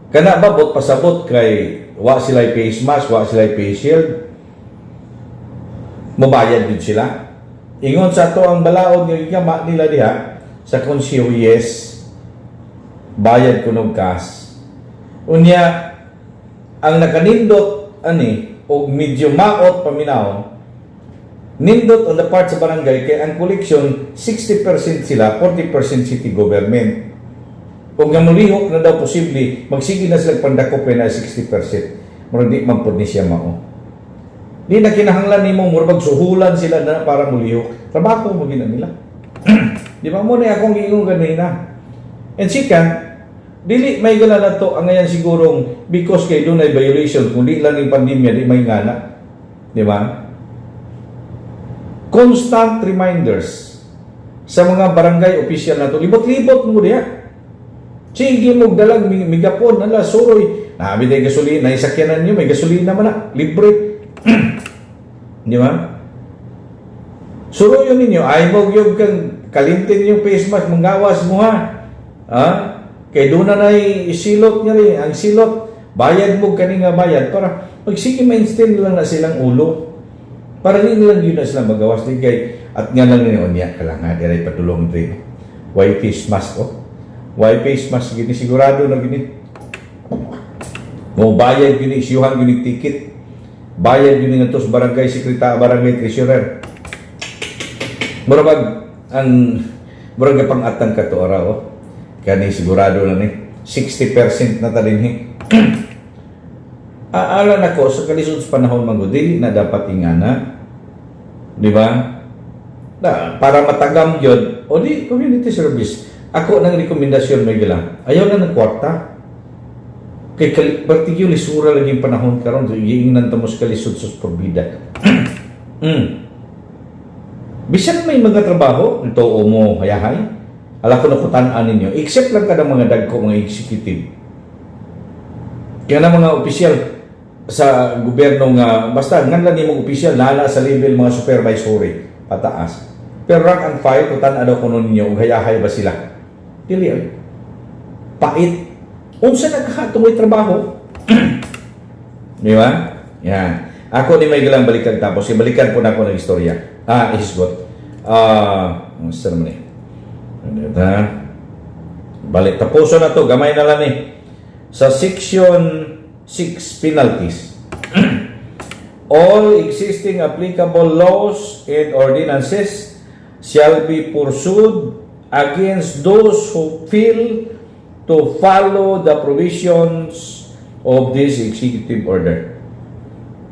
Kana ba bot pasabot kay wa sila face mask, wa sila face shield. Mabayad din sila. Ingon sa to ang balaod nga gigama nila diha sa konsiyo, yes, bayad kunog kas. Unya ang nakanindot ani og medyo maot paminaw, nindot on the part sa barangay kay ang collection 60% sila, 40% city government. Kung nga mulihok na daw posible, magsige na sila pandakop na 60%. Murag di man pud ni siya mao. Di na kinahanglan nimo murag suhulan sila na para mulihok. Trabaho mo gina nila. Di ba mo na akong giingon ganina. And second, dili may gala na to ang ngayon sigurong because kay doon ay violation, kundi lang yung pandemya, di may ngana. Di ba? Constant reminders sa mga barangay official na to. Libot-libot mo diya. Sige mo dalag migapon, ala, suroy. Nabi tayo gasolina, isakyanan nyo, may gasolina man na, libre. Di ba? Suroy yun ninyo, ay mo yung kalintin yung face mask, manggawas mo ha. Kaya doon na isilot niya rin. Ang silot, bayad mo kani nga bayad para magsige ma-install lang na silang ulo. Para rin lang yun na silang magawas. At nga lang nyo niya, kailangan diray patulong ito. Why face mask oh? Why face mask? Gini sigurado na gini. Mo bayad gini, isiyuhan gini ticket. Bayad gini nga to sa barangay sekretary, barangay treasurer. Murabag, ang murag pang-atang ka to araw oh. Kani sigurado na ni 60% na talinhi. Aala na ko sa kalisod sa panahon mango dili na dapat ingana. Di ba? Para matagam yun. O di community service. Ako nang rekomendasyon may gila. Ayaw na ng kwarta. Kay particularly sura lagi yung panahon karon so iingnan ta mo sa kalisod sa porbida. Bisan may mga trabaho, ito o mo hayahay. Ala ko na kutaan ninyo, except lang kada mga dagko, mga executive. Kaya na mga opisyal sa gobyerno nga, basta nganlan ni mga opisyal, lala sa level mga supervisory, pataas. Pero rank and file, kutaan daw ko ninyo, hayahay ba sila? Dili ay. Pait. Unsa nagkatumoy trabaho? Di ba? Yan. Ako ni may galang balikan tapos, ibalikan po na ako ng istorya. Isgot. Saan naman eh? Balik tapuso na to, gamay na lang eh. Sa section 6 penalties. All existing applicable laws and ordinances shall be pursued against those who fail to follow the provisions of this executive order.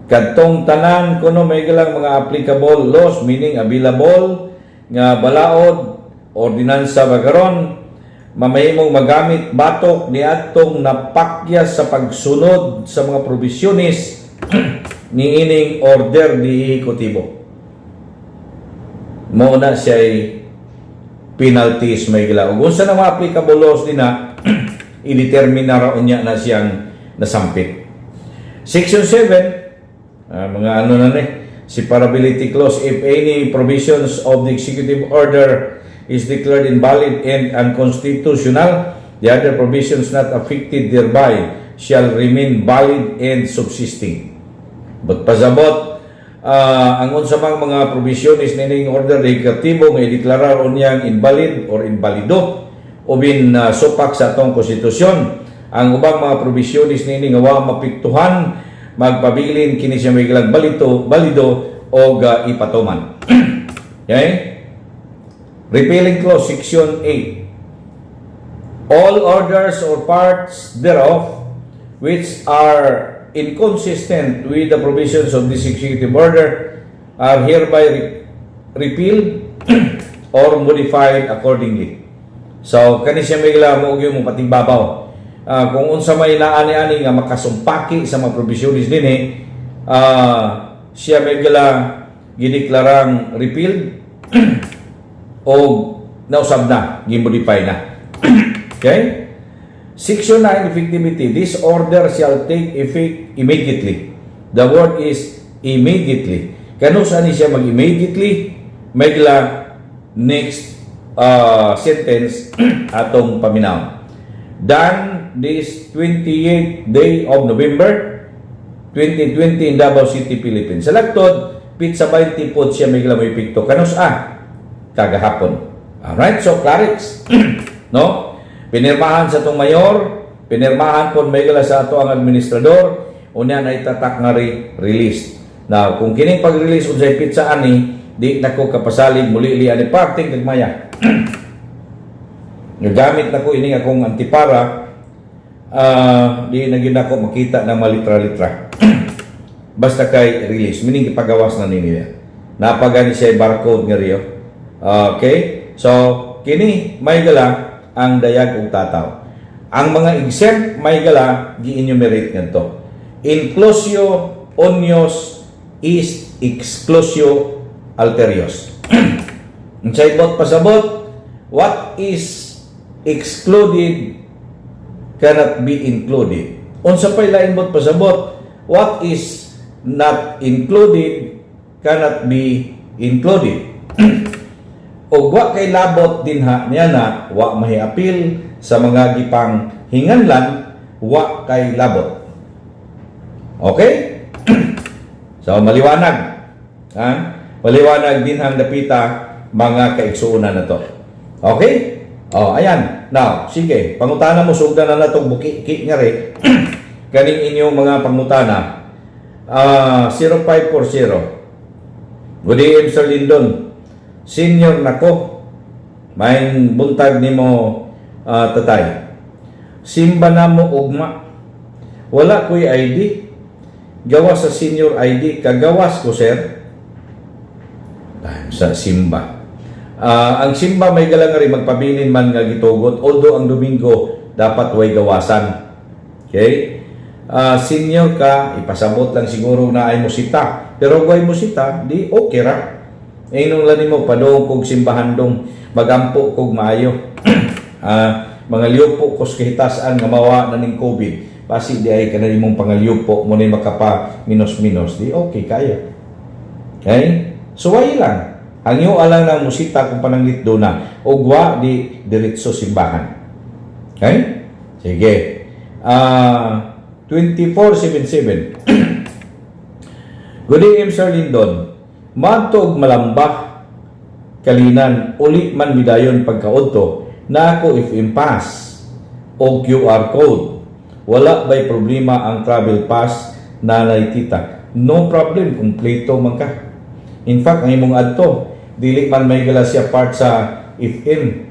Kadtong tanan kuno may galang mga applicable laws, meaning available nga balaod ordinansa bagaron mamahimong magamit batok ni atong napakyas sa pagsunod sa mga provisiones ni ining order ni ehekutibo. Mao na siya'y penalties may gila. Ug unsa na mga applicable laws din na i-determine na raon niya na siyang nasampit. Section 7, mga ano na separability clause. If any provisions of the executive order is declared invalid and unconstitutional, the other provisions not affected thereby shall remain valid and subsisting. But pasabot, ang unsamang mga provisiones nining order legislatibo nga ideklara unyang invalid or invalido o bin supak sa atong konstitusyon, ang ubang mga provisiones nini nga wa mapiktuhan magpabilin kini siya may balido o ipatuman. Okay? Repealing clause, section 8. All orders or parts thereof which are inconsistent with the provisions of this executive order are hereby repealed or modified accordingly. So, kani siya may mo yung pating babaw. Kung unsa may naani-ani nga makasumpaki sa mga provisions din siya may gideklarang repealed o nausab na, gimodify na. Okay? Section 9, effectivity. This order shall take effect immediately. The word is immediately. Kano saan siya mag-immediately? May next sentence atong paminaw. Done this 28th day of November 2020 in Davao City, Philippines. Sa lagtod, pizza 20 po siya may pikto. Kano saan? Kagahapon. Alright, so Clarix, no? Pinirmahan sa itong mayor, pinirmahan po may sa ato ang administrador, unya na itatak nga release. Now, kung kining pag-release unsay pizza ani, di nako kapasalig muli ani parting kagmaya. Nagamit nako ining akong antipara, di na gyud nako makita ng malitra-litra. Basta kay release, meaning ipagawas na nila. Napagani siya barcode nga riyo. Okay? So, kini may gala ang dayag ug tataw. Ang mga exempt may gala gi-enumerate ngadto. Inclusio onios is exclusio alterios. Unsay bot pasabot, what is excluded cannot be included. Unsa pay lain bot pasabot, what is not included cannot be included. O wa kay labot din niya na wa mahiapil sa mga gipang hinganlan, wa kay labot. Okay? So maliwanag. Maliwanag din ang dapita mga kaigsuunan na to. Okay? Ayan. Now, sige, pangutana mo sugdan na natong buki nga rin. Kaning inyong mga pangutana. 0540. Good day, Sir Lindon. Senior nako, may buntag nimo tatay. Simba na mo ugma. Wala ko'y ID. Gawas sa senior ID. Kagawas ko, sir. Sa simba. Ang simba may galang rin magpabilin man nga gitugot. Although ang Domingo dapat way gawasan. Okay? Senior ka, ipasabot lang siguro na ay musita. Pero kung ay musita, di okay ra. Inong lani mo, padong kog simbahan dong, magampo kog maayo. Mga liupo kos kahitasan nga mawa na ning COVID. Pasi di ay kanali mong pangaliupo mo na makapa minus-minus. Di okay, kaya. Okay? So, way lang. Ang iyo alang ng musita kung pananglit do na. Ugwa di diretso simbahan. Okay? Sige. 2477. Good day, Sir Lindon. Matog malambak kalinan uli man midayon pagkaodto na ako if impass o QR code. Wala ba'y problema ang travel pass na naitita? No problem, kumpleto man ka. In fact, ang imong adto, dili man may gala siya part sa FM.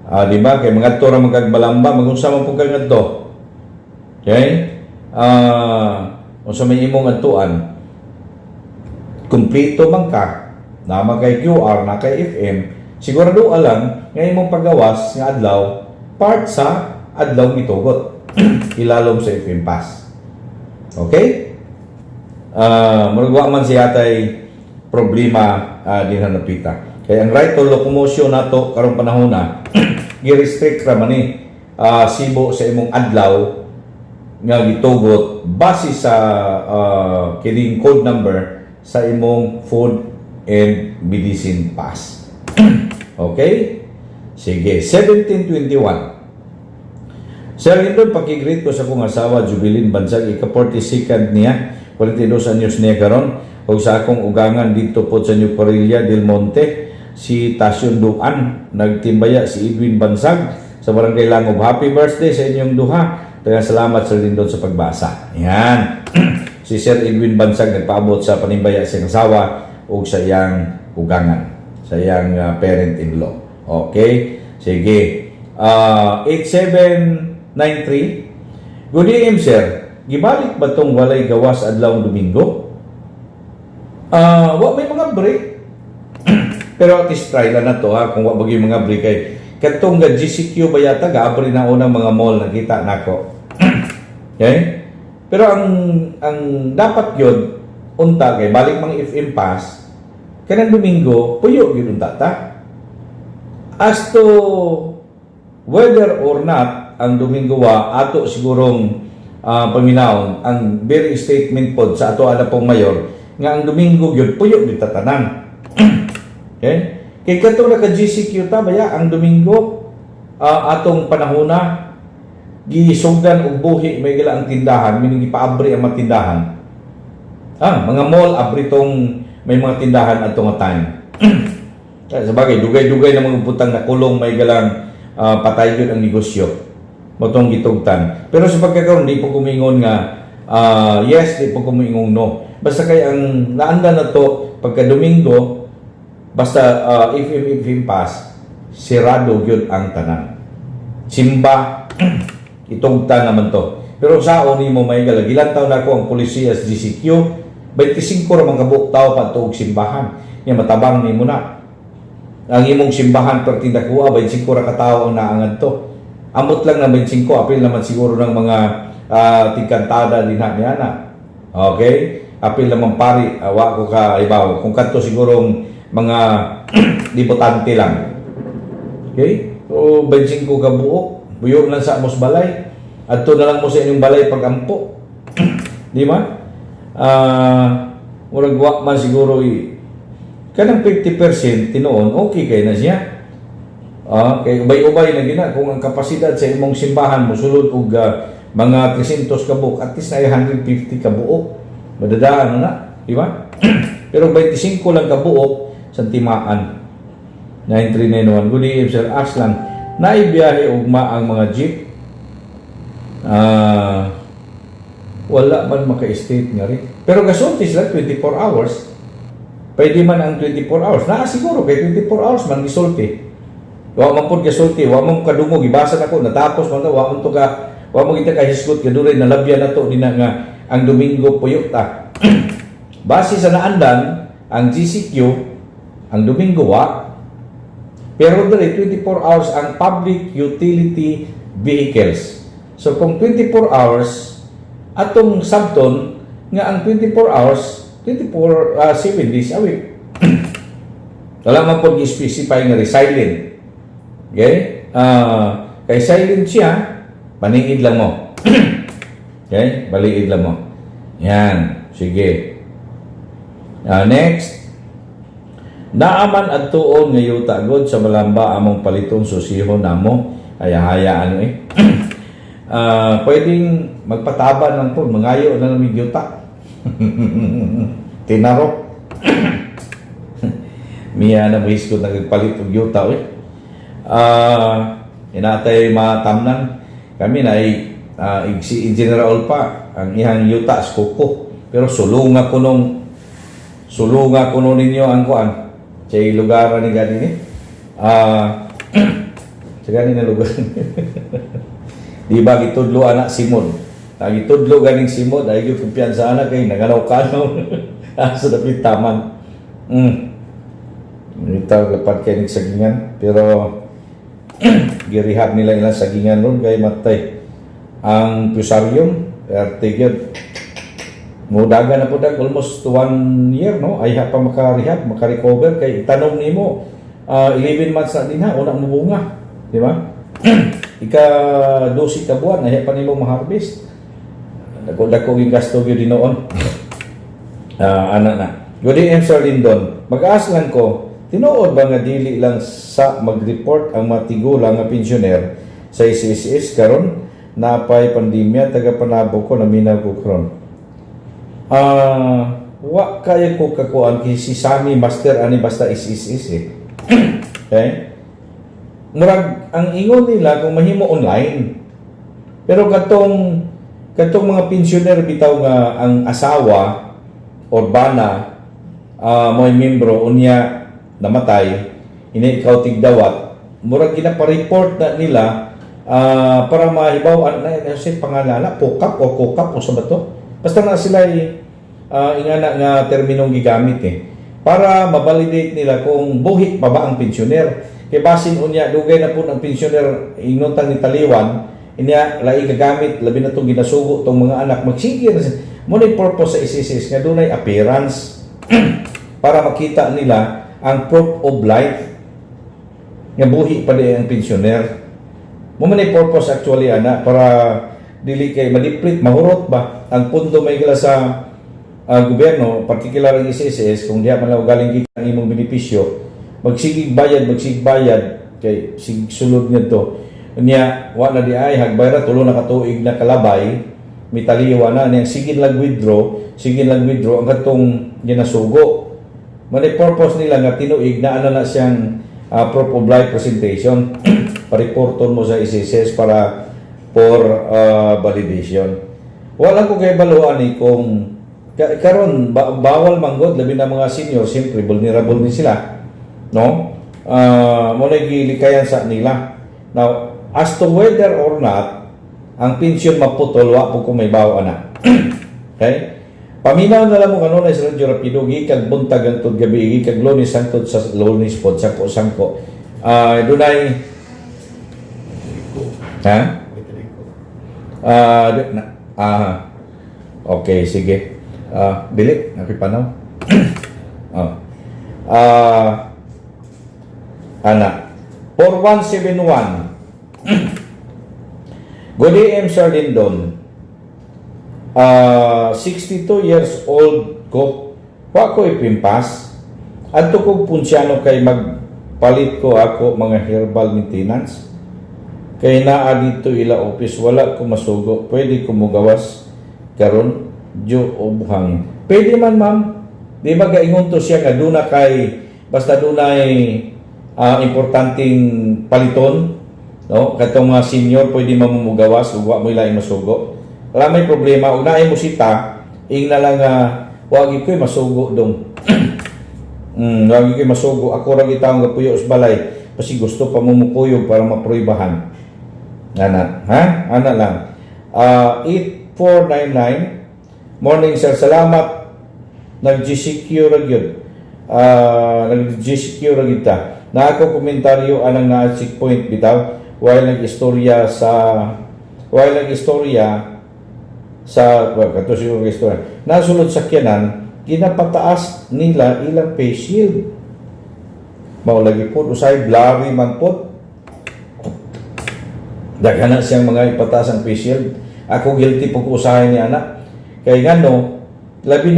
Di ba? Kaya mga adto ra magagbalamba, magunsa man po kang adto. Okay? Unsa may imong adtuan, kumpleto man ka, na kay QR, na kay FM, sigurado alam nga imong paggawas nga adlaw part sa adlaw gitugot ilalom sa FM Pass. Okay? Muragwa man siya tay problema din napita. Kaya ang right to locomotion nato karong panahon na gi-restrict ra man ni Cebu sa imong adlaw nga gitugot base sa kining code number sa imong food and medicine pass. Okay? Sige, 1721. Sir Lindon, pakigreet ko sa akong asawa Jubilin Bansag, ika-42nd niya, 42 anyos niya karon, o sa akong ugangan dito po sa New Corilla del Monte, si Tasyon Duan, nagtimbaya si Edwin Bansag sa Barangay Langob. Happy birthday sa inyong duha. Kaya salamat Sir Lindon sa pagbasa. Yan. Si Sir Edwin Bansag nagpaabot sa panimbaya sa asawa o sa iyang ugangan, sa iyang parent-in-law. Okay? Sige. 8793. Good evening, sir. Gibalik ba tong walay gawas adlaw Domingo? Wa may mga break. Pero at least try lang na to ha, kung wa bagay mga break kay katong ga GCQ ba yata gaabri na unang mga mall nakita nako. Okay? Pero ang dapat yun unta kay balik mga FM Pass kanang Domingo puyo gyud unta ta. As to whether or not ang Domingo ato sigurong paminawon ang very statement pod sa ato ala pong mayor nga ang Domingo gyud puyo gyud tatanan. Okay? Kay katong naka-GCQ ta baya ang Domingo atong panahona gisugdan og buhi may gila ang tindahan meaning gipaabri ang matindahan. Mga mall abri tong may mga tindahan atong time. Sabagay dugay-dugay na mga putang nakulong may galang patay yun ang negosyo motong gitugtan. Pero sa pagkakaroon di po kumingon nga yes, di po kumingon no. Basta kay ang naanda na to pagka Domingo basta FM Pass sirado gyud ang tanan. Simba itugtan naman to. Pero saon nimo may galagilan taw nako ang polisiya sa GCQ 25 ra man kabuok tawo patuog simbahan. Nya matabang nimo na. Ang imong simbahan pertinda kuha 25 ra ka tawo ang naangad to. Amot lang na 25 apil naman siguro ng mga tigkantada din niya na. Okay? Apil naman pari wa ko ka ibaw kung kadto sigurong mga diputante lang. Okay? So 25 ka buok, buyo lang sa amos balay. Adto na lang mo sa inyong balay pagampo. Di ba? Murag wa man siguro kanang 50% tinuon okay kay na siya. Kay ubay-ubay na gina kung ang kapasidad sa imong simbahan mo sulod og mga 300 ka buok at least na 150 ka buok. Madadaan na, di ba? Pero 25 lang ka buok sa timaan. 9391. Good evening, Sir Aslan. Naibiyahe ugma ang mga jeep. Wala man maka-state nga rin. Pero gasultis lang 24 hours. Pwede man ang 24 hours. Siguro kay 24 hours man gisulti. Wa man pud gasulti, wa man kadungog gibasa nako natapos man wa man to ka wa mo kita ka hisgot kaduray nalabyan nato dina nga ang Domingo puyo ta. Base sa naandan ang GCQ ang Domingo pero dali 24 hours ang public utility vehicles. So kung 24 hours atong sabton nga ang 24 hours 7 days a week. Wala man po i-specify nga silent. Okay? Kay silent siya, paningid lang mo. Okay? Baliid lang mo. Yan. Sige. Next. Naaman at tuon nga yuta god sa malamba among paliton susihon namo. Hayaan pwedeng magpataban lang po. Mangayo na ng yuta. Tinarok. Miya na mahis ko nagpalit og yuta inatay matamnan kami na si General pa ang ihang yuta skuko pero sulunga ko nung ninyo ang kuan sa lugar ni gani ni sa gani na lugar di ba gitudlo anak Simon gitudlo ganing Simon ay gyud kumpiyansa anak kay naganaw-kanaw sa dapit taman Winter lapad kay ning sagingan pero girehab nila ilang sagingan ron kay matay ang fusarium artigid mudaga na po almost 1 year no ay pa maka-rehab maka-recover kay tanong nimo 11 months na din ha unang mubunga di ba ika 12 ka buwan ay pa nimo ma-harvest dako ging gasto gyud dinoon ana na good evening Sir Lindon mag-aas lang ko tinuod ba nga dili lang sa mag-report ang matigulang nga pensyoner sa SSS karon napay pandemya taga Panabo ko naminaw ko karon. Wa kaya ko kakuan kay si Sammy Master ani basta SSS eh. Okay? Murag ang ingon nila kung mahimo online. Pero katong mga pensyoner bitaw nga ang asawa or bana mo'y membro unya namatay ini ikaw tigdawat murag gina-report na nila para mahibaw na si pangalala pokap o kokap o sa bato basta na sila ingana nga terminong gigamit para mabalidate nila kung buhi pa ba ang pensyoner kay basin unya dugay na po ang pensyoner ingnotan ni taliwan inya lai gagamit labi na itong ginasugo itong mga anak magsigir mo ni purpose sa SSS nga dunay appearance para makita nila ang proof of life nga buhi pa di ang pensyoner mo man ay purpose actually ana para dili kay madiplit mahurot ba ang pundo may gila sa gobyerno particular ang SSS kung diha man lang galing gikan ang imong benepisyo magsigig bayad kay sig sulod ngadto niya wa na di ay hagbayra tulo na katuig na kalabay mitaliwa na niyang sige lang withdraw ang katong ginasugo man ay purpose nila nga tinuig na ano na siyang proof of life presentation pariporton mo sa SSS para for validation. Wala ko kay baluan kung karon bawal manggod labi na mga senior siyempre vulnerable ni sila no mo nagilikayan sa nila. Now as to whether or not ang pension maputol wa po kung may bawa na. Okay? Paminaw na lang mo kanunay sa radyo rapido gikag buntag hangtod gabi gikag Lunes hangtod sa Lunes pod sangko dunay okay, sige. Dili, nakipanaw. Ana. 4171. Good day, Sir Lindon. 62 years old ko. Wa ko ipimpas. Adto kog punsyano kay magpalit ko ako mga herbal maintenance. Kay naa dito ila office wala ko masugo pwede ko mugawas karon jo obhang pwede man ma'am di magaingon to siya nga duna kay basta dunay importanteng paliton no katong mga senior pwede mamumugawas ug wa mo ila masugo wala may problema ug naay mo sita ing na lang wagi koy masugo dong wagi koy masugo ako ra gitaw nga puyo sa balay kasi gusto pa mo mukuyog para mapruibahan. Ana, ha? Ana lang. 8499. Morning, sir. Salamat. Nag-GCQ ra gyud. Nag-GCQ ra gyud ta. Na ako komentaryo anang naa checkpoint bitaw while nag-istorya sa kato siguro istorya. Nasulod sa kyanan, ginapataas nila ilang face shield. Mao lagi po usay blurry man po. Daghana siyang mga ipataas ang face shield. Ako guilty po ko usahay ni anak. Kaya ngano, labi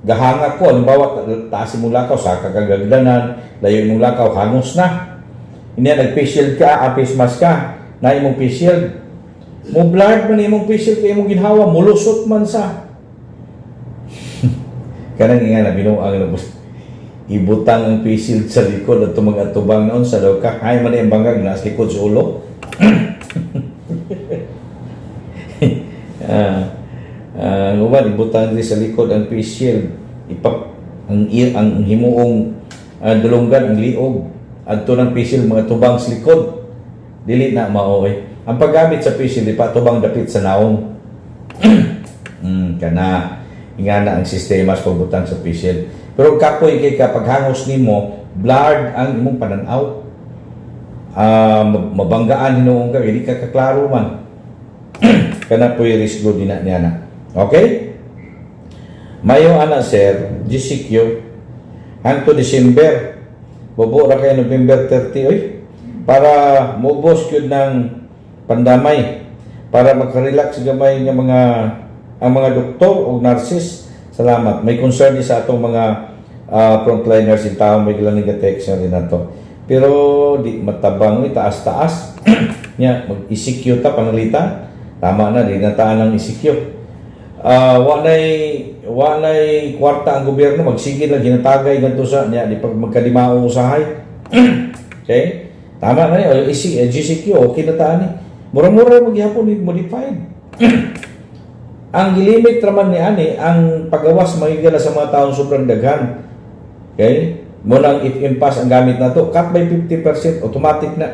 gahanga ko. Halimbawa, taas mo lakaw, sa kakagagdanan, layo mong lakaw, hangos na. Hindi nag-face shield ka, face mask ka, na imong face shield. Mo blurred man imong face shield, kaya imong ginhawa, mulusot man sa. Kanang nga na, binuang ibutang ang face shield sa likod at tumag-atubang noon sa daw ka. Ay man yung bangag na sa likod sa ulo. Uban ibutang din sa likod ang face shield ang himuong dulunggan ang liog adto ng face shield mga tubang sa likod dili na maoy ang paggamit sa face shield pa tubang dapit sa naong kana ingana ang sistema sa pagbutang sa face shield pero kapoy kay kapag hangos nimo blurred ang imong pananaw. Mabanggaan hinuon ka, hindi ka kaklaro man. Kana po yung risgo din niya na. Okay? Mayo ana sir, GCQ, hangto December, bobo ra kay November 30, oy, para mubos yun ng pandamay, para makarelax gamay ng ang mga doktor o nurses. Salamat. May concern din sa atong mga frontliners in town, may ilang nag-text na rin na to. Pero di matabang, taas-taas. Nya, mag-ECQ ta, panalita. Tama na, di nataan ng ECQ. Walay kwarta ang gobyerno, magsigil lang, ginatagay ganito sa, nya, di pag magkalimao usahay. Okay? Tama na yun, GCQ, okay na taan eh. Mura-mura maghihapon, modified. Ang gilimit raman ni ani, ang pagawas magigala sa mga taong sobrang daghan. Okay? Munang if-impasse ang gamit na to, cut by 50%, automatic na.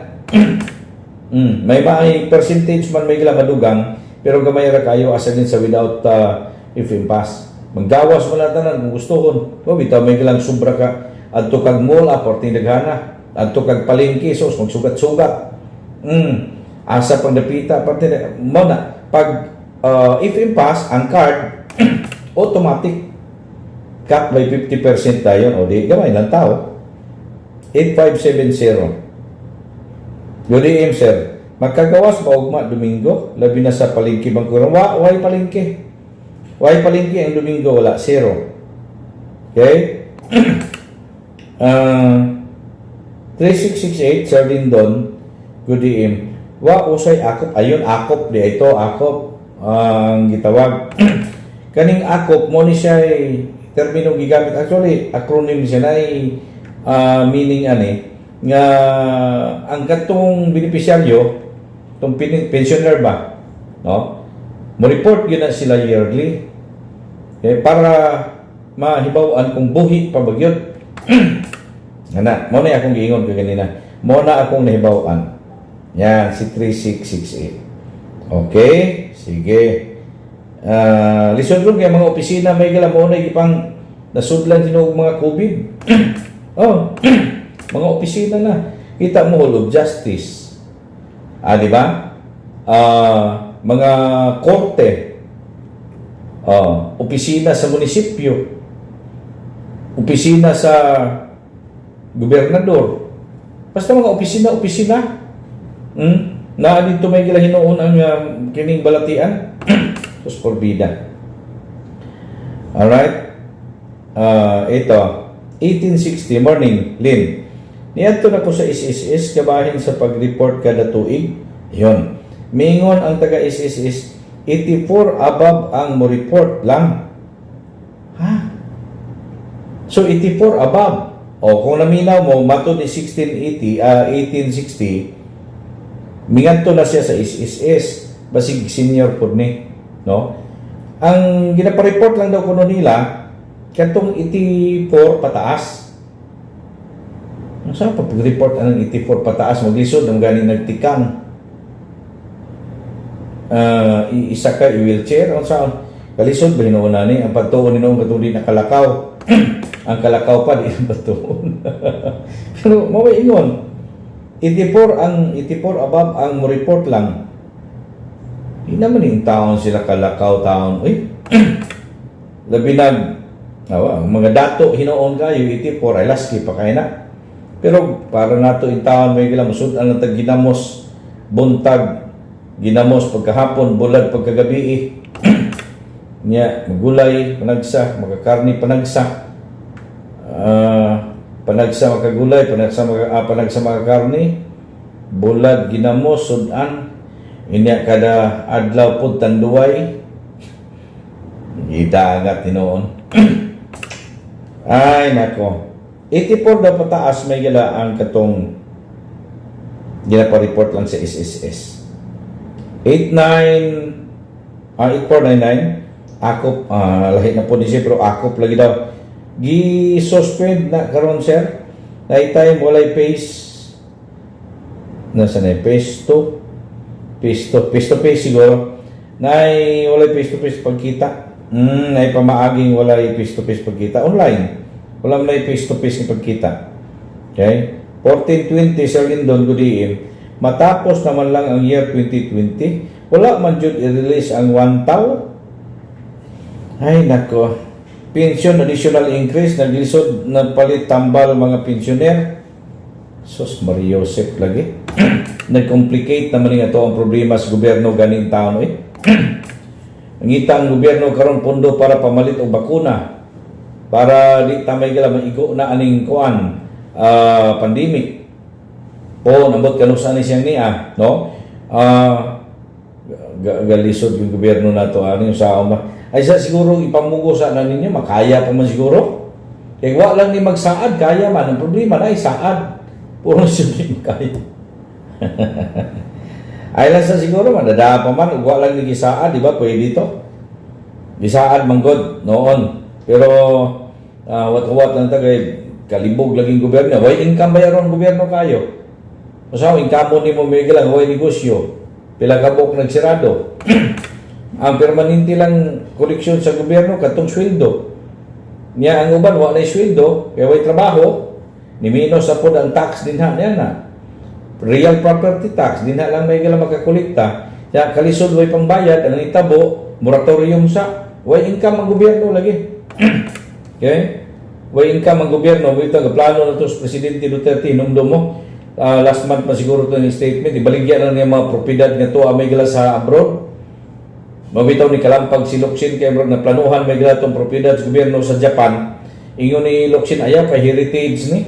May percentage man may gila madugang, pero gamay ra kayo asa din sa without if-impasse. Maggawas mo na tanan kung gustohon. O bitaw may gilang sobra ka adto kag mall aporting daghana, adto kag palengke sos magsugat-sugat. Asa pang dapita parte mo na pag if-impasse ang card automatic cut by 50% tayo, o di gamay lang tao. 8570. Yun sir, magkagawas maugma Domingo, labi na sa palengke bangkuran. Why palengke? Why palengke ang Domingo? Wala, zero. Okay? 3668, Sir Lindon, good DM. Usay akop, ayun, akop, di ito, akop, ang gitawag. Kaning akop, mo ni siya termino gigamit, actually acronym siya na meaning nga ang katong beneficiaryo tong pensioner ba, no, mo report yun na sila yearly, okay, para mahibawan kung buhi pa bagyod. Ana mo na akong giingon ko ganina, mo na akong nahibawan yan si 3668. Okay, sige. Lisod ron kaya mga opisina may gala mo na ipang nasudlan tinuog mga COVID. Mga opisina na. Kita mo Hall of Justice. Di ba? Mga korte. Opisina sa munisipyo. Opisina sa gobernador. Basta mga opisina. Na dito may gila hinoon ang kining balatian. Sus forbida. Alright. Ito. 1860 morning, Lynn. Niadto na ko sa SSS kabahin sa pag-report kada tuig. Yun. Mingon ang taga SSS 84 above ang mo report lang. Ha? So 84 above. O kung naminaw mo matod ni 1860, minganto na siya sa SSS basig senior pod ni, no? Ang ginapa-report lang daw kuno nila katong 84 pataas. Saan pa pag-report ang 84 pataas maglisod ang ganing nagtikang isa ka i-wheelchair o saan kalisod ba hinuuna ni ang pagtuon ni noong katuli na kalakaw. Ang kalakaw pa di ang pagtuon. Pero maway ingon 84 above ang mo report lang. Hindi naman yung taon sila kalakaw taon. Uy, labi mga dato hinoon kayo 84 ay laski pa kayo na. Pero para nato yung taon may gila masud ang natag ginamos buntag ginamos pagkahapon bulag pagkagabi niya magulay panagsa magakarni panagsa panagsa makagulay panagsa magakarni bulag ginamos sudan inya kada adlaw pud tanduay idagat tinoon. Ay nako 84 daw pataas may gila ang katong ginapa-report lang sa SSS 8499 akop lahi na po ni siya pero akop lagi daw gi-suspend na karon sir na time walay phase nasa na phase 2 phase to phase siguro na walay face to face pagkita na pamaaging walay face to face pagkita online wala may face to face ni pagkita Okay? 1420 sa Lindon Gudiin. Matapos naman lang ang year 2020, wala man jud i-release ang 1 tao. Ay nako. Pension additional increase, naglisod, nagpalit tambal mga pensioner. Sus Maria Joseph lagi. Nag-complicate naman nga ito ang problema sa gobyerno ganing taon eh. Ngita ang gobyerno karon pondo para pamalit og bakuna para di tamay gila maigo na aning kuan pandemic. O nabot kanus ani siyang niya, no? Galisod yung gobyerno nato ani sa uma. Ay sa siguro ipamugo sa na ninyo makaya pa man siguro. Kaya wa lang ni magsaad kaya man ang problema na saad. Puro siya kaya. Ay lang sa siguro madada pa man ug wa lang ni gisaad, di ba? Pwede to. Gisaad man god noon. Pero wat-wat lang tagay kalibog laging gobyerno. Way income bayaron gobyerno kayo. Usaw income ni mo may lang way negosyo. Pila ka buok nagsirado. Ang permanente lang koleksyon sa gobyerno katong sweldo. Niya ang uban wa na sweldo, kaya way trabaho, ni minus sa pod ang tax dinha niya na. Real property tax dinha lang may gila makakolekta. Kaya kalisod way pangbayad ang itabo, moratorium sa way income ang gobyerno lagi. Okay? Way income ang gobyerno, ito ang plano na to sa Presidente Duterte numdum mo. Last month pa siguro ito yung statement, ibaligyan na niya mga propiedad nga to may gila sa abroad. Mabitaw ni Kalampag si Locsin kay na planuhan may gila itong propiedad sa gobyerno sa Japan. Ingon ni Locsin ayaw kay heritage ni.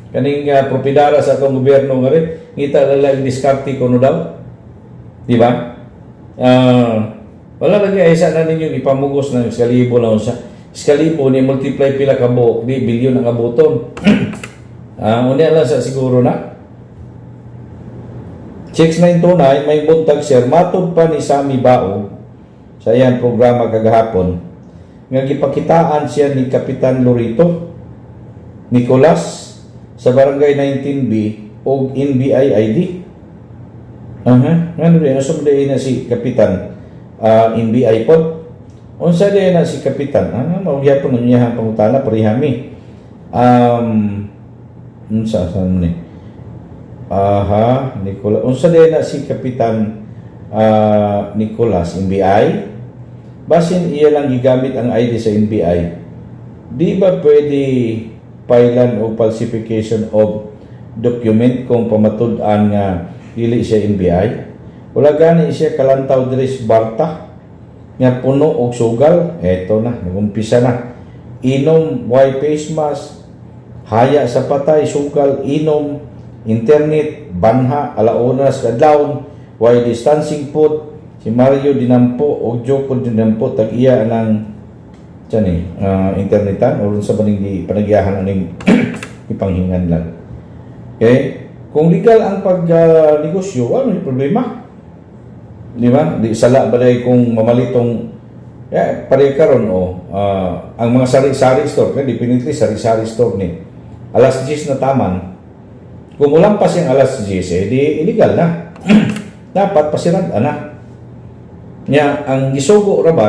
Kaning propiedara sa itong gobyerno nga rin. Ngita lang diskarte ko no daw. Di ba? Wala lagi ay isa na ninyo ipamugos ng iskalibo na unsa. Iskalibo ni multiply pila ka buok, di bilyon ang abuton. Unya lang sa siguro na. 6929 may buntag sir matod pa ni Sammy Baog sa iyang programa kagahapon nga gipakitaan siya ni Kapitan Lorito Nicolas sa barangay 19B og NBI ID. Ngano din asum na si Kapitan NBI pod. Unsa din na si Kapitan? Magyapon niya ang pangutana parihami. Unsa sa ni? Nicolas. Unsa din na si Kapitan Nicolas NBI? Basin iya lang gigamit ang ID sa NBI. Di ba pwede filean o falsification of document kung pamatud-an nga dili siya NBI? Wala gani siya kalantaw diri sa Barta nga puno og sugal. Eto na, nagumpisa na. Inom, white face mask, haya sa patay, sugal, inom, internet, banha, alaunas, kadlawon, while distancing food, si Mario Dinampo o Joko Dinampo, tag-iya ng internetan, o sa baning panagyahan aning ipanghingan lang. Okay? Kung legal ang pag-negosyo, ano yung problema? Di ba? Di sala ba dahil kung mamalitong pare karon ang mga sari-sari store, definitely sari-sari store ni. Alas 10 na taman, kung ulampas yung alas 10, di illegal na. Dapat pasirad na. Nya ang gisugo ra ba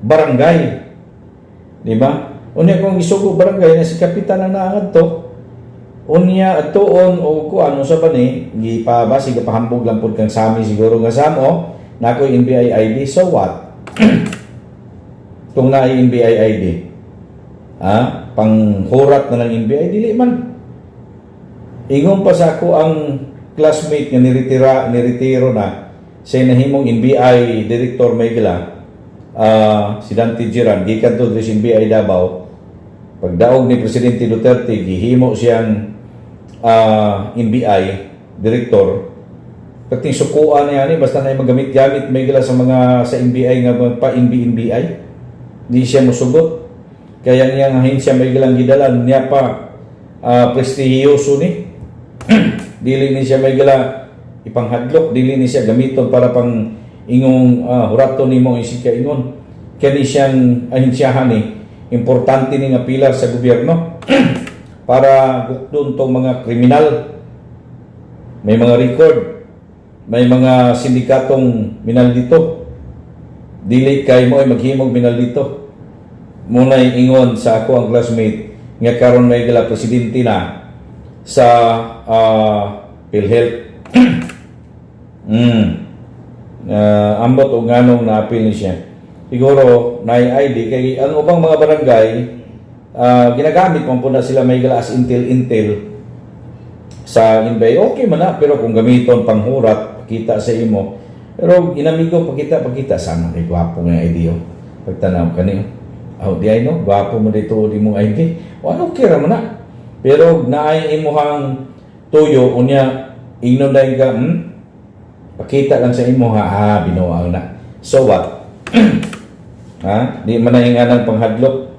barangay. Di ba? Unya kung gisugo barangay na si kapitan na naangad to, unya atuon o kuan sa bani, gipabasi gapahambog lang pud kang sami siguro nga samo, nako NBI ID, so what? Kung na NBI ID, panghurat na ng NBI, dili man. Ingon pa sa ako ang classmate nga niretiro na siya nahimong NBI Director Megla, si Dante Giran, gikan to sa NBI Davao. Pagdaog ni Presidente Duterte, gihimo siyang NBI Director. Kating sukuan niya ni, basta na magamit-gamit Megla sa mga sa NBI nga pa-NBI. Di siya musugot. Kaya niya nga siya Meglang gidalan niya pa prestigiyoso ni. Dili ni siya Megla ipanghadlok, dili ni siya gamiton para pang ingong hurato nimo isig ka ingon. Kani siyang ahinsyahan ni importante ni nga pilar sa gobyerno para gukdon tong mga kriminal. May mga record, may mga sindikatong minaldito. Dili kay mo ay maghimog minaldito. Munay ingon sa ako ang classmate nga karon may gala presidente na sa PhilHealth. Ambot o nganong na-appeal ni siya. Siguro na ID kay ang ubang mga barangay ginagamit man po na sila may as intel sa inbay. Okay man na, pero kung gamiton panghurat pakita sa imo, pero inamigo pakita sana kay gwapo nga ID pagtanaw kaniyo. Di ay no, gwapo mo dito di mong ID. Ano okay ra man na. Pero naay imuhang tuyo unya ingnon dai ka pakita lang sa imo binuang na. So what? Di man na inganang panghadlok.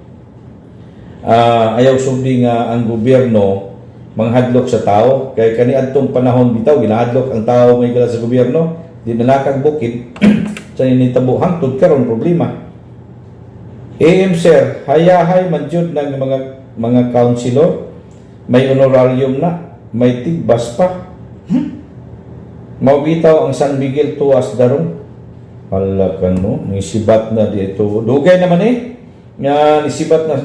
Ayaw sumbi nga ang gobyerno manghadlok sa tao. Kay kaniadtong panahon bitaw ginahadlok ang tao may gala sa gobyerno, di nalakag bukid sa initabo hangtod karon problema. Sir, hayahay man jud ng mga councilor, may honorarium na, may tigbas pa. Mawitaw ang San Miguel tuwas darong. Hala ka no, nisibat na dito. Dugay naman nga nisibat na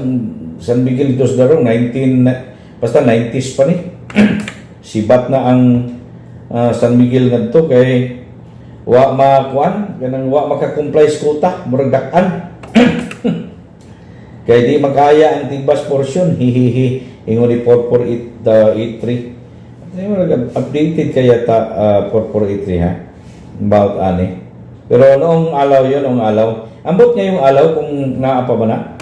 San Miguel tuwas darong, 90s pa ni. Sibat na ang San Miguel ngadto kay wa makuan, kanang wa maka-comply sa quota, murag dak-an. Kaya di makaya ang tigbas portion, hihihi, ingon ni 4483. Updated kaya ta 4483 ha, about ani. Pero noong alaw yun, ambot niya yung alaw kung naapa ba na.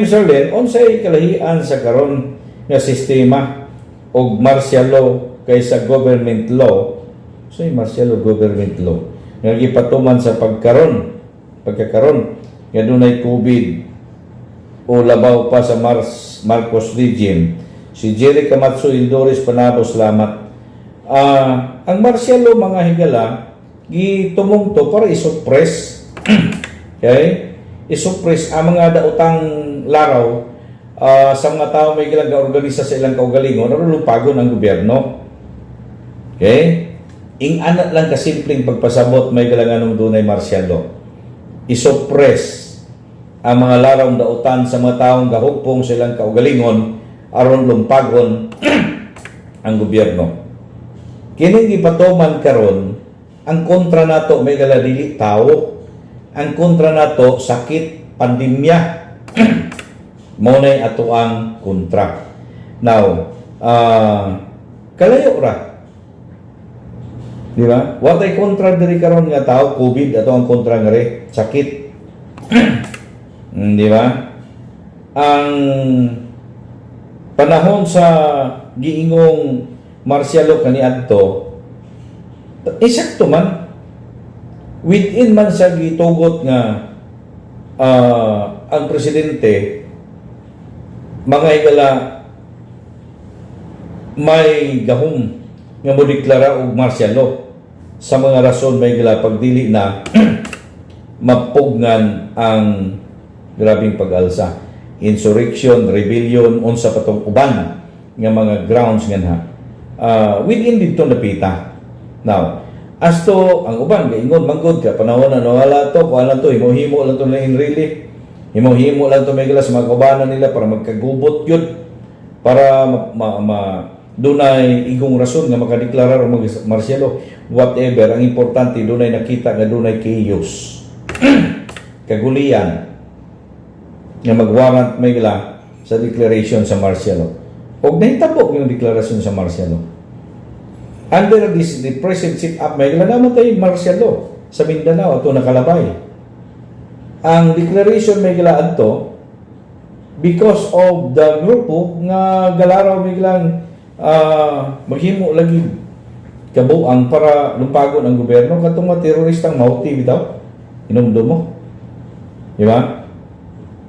Sir Len, unsay kalahian sa karon nga sistema og martial law kaysa government law. So martial law, government law nga gipatuman sa pagkakaron nga dunay COVID o labaw pa sa Marcos regime. Si Jerry Camacho Indores Panabo, salamat. Ang martial law mga higala gitumong to para isuppress okay? Isuppress ang mga daotang laraw sa mga tao may gilang organisa sa ilang kaugalingon o lupagon ng gobyerno. Okay? Ing-anat lang kasimpleng pagpasabot may galanganong dunay martial law. Isuppress ang mga laraw daotan sa mga taong gahugpong sa ilang kaugalingon aron lumpagon ang gobyerno. Kini gipatuman karon ang kontra nato may gala dili tao. Ang kontra nato sakit, pandemya. Monay ato ang kontra. Now, kalayo ra. Di ba? What ay kontra diri karon nga tao, COVID ato ang kontra nga re, sakit. Di ba? Ang panahon sa giingong martial law kaniadto, eksakto man within man sa gitugot nga ang presidente mga higala may gahom nga mo deklara og martial law sa mga rason may higala pagdili na mapugngan ang grabing pag-alsa, insurrection, rebellion, unsa patong uban nga mga grounds nga within dito napita. Now, as to ang uban gaingon manggod ka panahon na nawala to, kuha lang to, himo-himo lang to na in relief, himo-himo lang to may gala sa mga kaubanan nila para magkagubot yun, para dunay igong rason nga makadeklara o mag-martial law, whatever. Ang importante dunay nakita nga dunay chaos kagulian nga mag-warrant may gala sa declaration sa martial law. Og nahitabo yung deklarasyon sa martial law. Under the present sit-up, may naman tayo martial law sa Mindanao ito nakalabay. Ang declaration may galaan to because of the grupo nga galaraw may galang maghimo lagi kabuang para lumpagon ang gobyerno katong mga teroristang mauti bitaw inumdo mo. Di ba?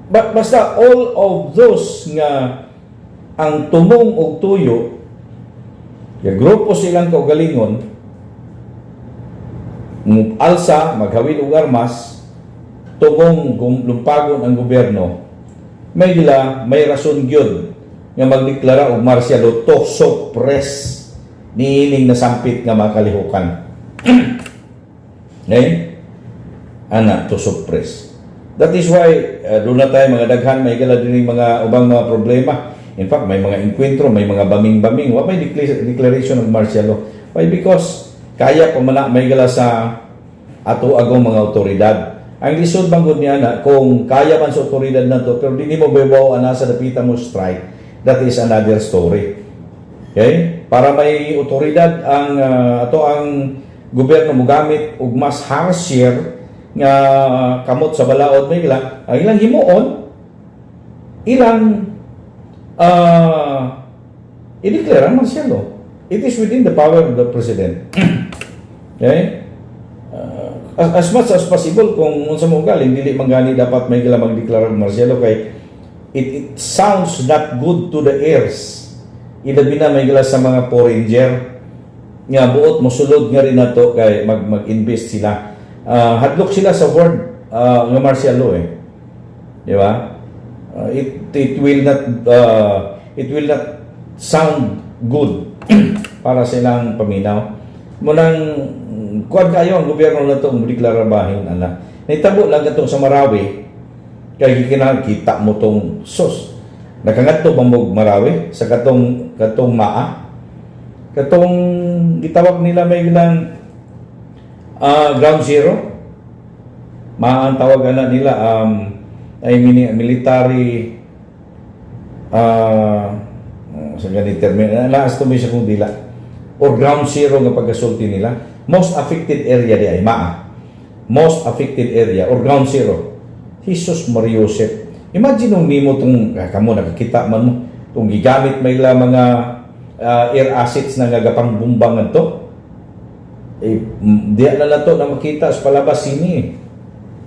Basta all of those nga ang tumong og tuyo yung grupo silang kaugalingon alsa, maghawid og armas tumong lumpagon ang gobyerno, may rason gyud nga magdeklara og martial law to suppress niining nasampit nga makalihukan. Okay? To suppress. That is why doon na tayo mga daghan may gala din mga ubang mga problema. In fact, may mga enkwentro, may mga baming-baming. Wa may declaration of martial law. Why? Because kaya pa man may gala sa ato agong mga otoridad. Ang lisod bang niya na kung kaya man sa otoridad na to, pero di mo bayaw ana sa dapita mo strike, that is another story. Okay? Para may otoridad ang ato ang gobyerno mo gamit og mas harsher nga kamot sa balaod may gila, ang ilang himuon, ilang i-declare ang martial law. It is within the power of the president. Okay? As much as possible, kung unsa mo galing, dili mangani dapat may gila mag-declare ang martial law kay it sounds not good to the ears. Ilabi na may gila sa mga foreigner nga buot mosulod nga rin nato kay mag-invest sila. Hadlok sila sa word nga martial law di ba? It will not sound good para sa ilang paminaw. Munang kuwan kayo ang gobyerno na ito deklararabahin ana. Nitabo lang katong sa Marawi kay kinakita mo tong sus. Nakangadto ba mo Marawi sa katong maa. Katong gitawag nila may gilang ground zero. Maa ang tawag ana nila ay military sa ganit termino laas to may siya kung dila or ground zero nga pagkasulti nila. Most affected area di ay maa. Most affected area or ground zero. Jesus Mariosep. Imagine nung nimo tong kamo nakakita man mo tong gigamit may la mga air assets na gagapang bumbangan to. Di na to na makita sa palabas sini.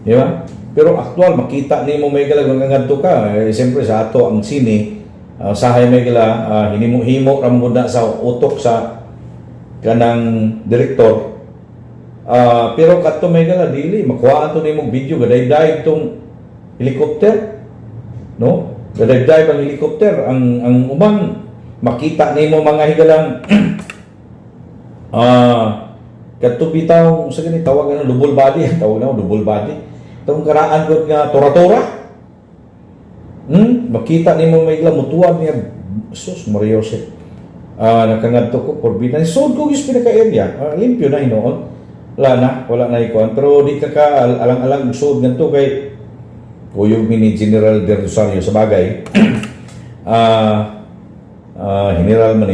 Di ba? Pero actual makita nimo may galag ngangadto ka. Siyempre sa ato ang sini sahay may gila hinimo-himo ra muna sa utok sa kanang direktor. Pero kadto may gala dili makuhaan to nimo video gaday-day tong helicopter, no? Gaday-day ang helicopter ang uban makita nimo mga higalang kadto bitaw sa gani tawag na double body tawag na double body tong karaan gud nga tora-tora. Makita nimo may gila mutuan niya sus Mariosep. Nakangadto ko forbidden. So ko gis pinaka area. Limpyo na hinoon. Wala na ikuan. Pero di ka alang-alang usod nganto kay kuyog ni General De Rosario sa bagay. General man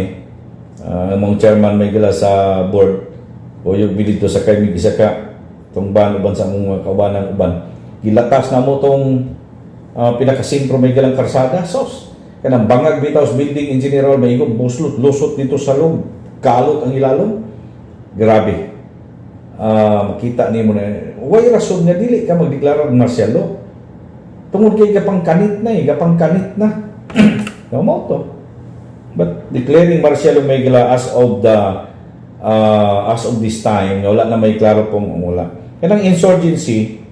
among chairman may gila sa board. Kuyog dito sa kay migisa ka tong ban sa mong kaubanan uban. Gilatas na mo tong pinakasintro may galang karsada. Sos. Kanang bangag bitaw sa building engineer may igong lusot dito sa loob. Kalot ang ilalom. Grabe. Makita nimo na way rason nga dili ka magdeklara ng martial law. Tungod kay gapang kanit na. Mo to. But declaring martial law may gila as of this time wala na may klaro pong wala. Kanang insurgency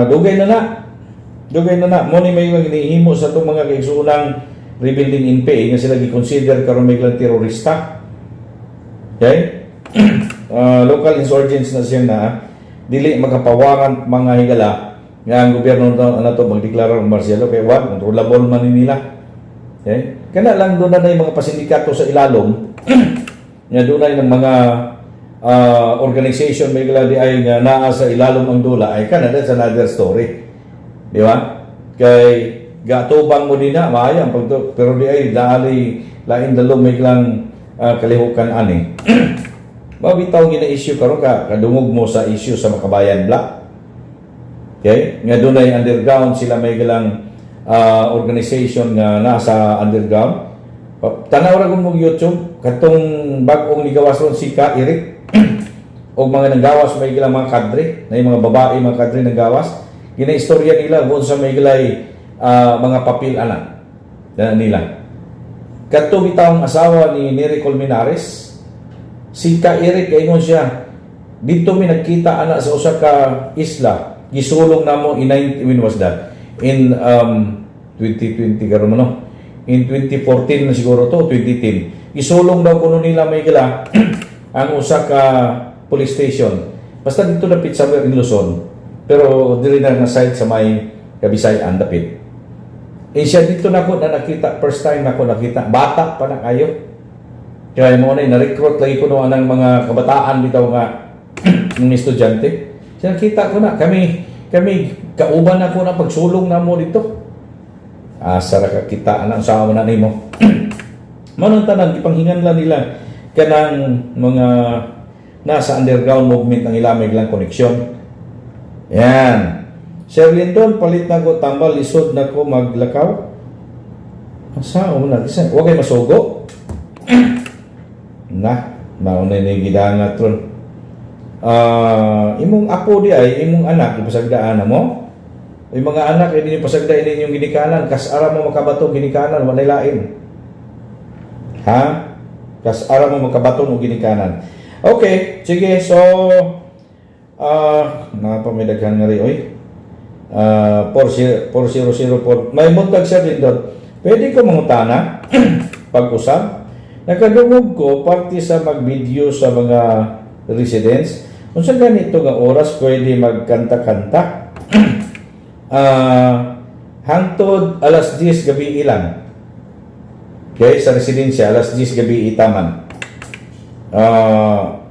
dugay na mo ni may hinihimo sa itong mga kaigsuunang rebuilding in pay nga sila gi-consider karon may lang terorista. Okay? Local insurgents na siya na dili makapawaran mga higala nga ang gobyerno na to magdeklara ng martial law kay wa controllable man nila. Okay? Kana lang doon na yung mga pasindikato sa ilalom nga doon na ng mga organization may gila di ay nga naa sa ilalom ang dula ay kana that's another story. Di ba? Kay gatubang mo din na maayang pero di ay dali lain dalom may lang kalihukan ani. Mabitaw gina issue karon ka kadungog mo sa issue sa Makabayan Black. Okay? Nga doon ay underground sila may galang organization nga nasa underground. Tanaw ra mo YouTube katong bag-ong ligawas ron si Ka Eric o mga nanggawas may galang mga kadre na yung mga babae mga kadre nanggawas. Gina-istorya nila kung sa may gilay mga papel anak nila. Kadto bitawng asawa ni Nery Colmenares, si Ka Eric kaingon siya, dito mi nagkita anak sa usa ka isla, gisulong namo when was that? In 2020 karon no. In 2014 na siguro to, 2010. Gisulong daw kuno nila may gila ang usa ka police station. Basta dito dapit somewhere in Luzon. Pero dili na nga site sa may Kabisayan dapit. siya dito na ko na nakita, first time na ko nakita, bata pa na kayo. Kaya mo na na-recruit lagi ko noon ng mga kabataan bitaw nga ng estudyante. Siya nakita ko na, kami kauban ako na pagsulong na mo dito. Asa ra ka kita anak sa na nimo. Manong tanan ipanghingan lang nila kanang mga nasa underground movement ang ilamig lang koneksyon. Yan. Sir Lindon, palit na ko tambal, lisod na ko maglakaw. Asa o na isa, wa kay masugo. Na, mauna ni gidangat ron. Imong apo di ay imong anak ipasagdaan mo. Yung mga anak hindi niyo pasagdaan inyong ginikanan, kas ara mo makabato ginikanan wa lain. Ha? Kas ara mo makabato og ginikanan. Okay, sige. So napamidaghan nga ri oy. 4004 may muntag siya dito. Pwede ko mangutana pag-usap. Nakadungog ko parte sa mag-video sa mga residents. Kung sa ganito nga oras pwede magkanta-kanta. Hangtod alas 10 gabi ilang. Okay, sa residensya alas 10 gabi itaman.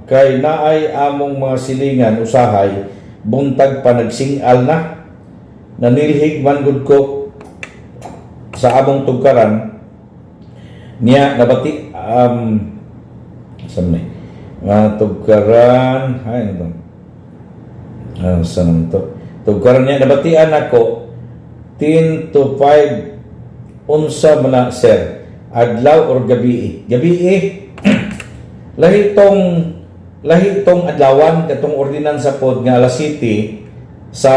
Kay naay among mga silingan usahay buntag pa nagsingal na nanilhig man gud ko sa among tugkaran niya nabati saan tugkaran ay ano saan to tugkaran niya nabatian ako 10 to 5 unsa man sir adlaw or gabi lahi tong adlawan katong ordinansa pod nga alas 7 sa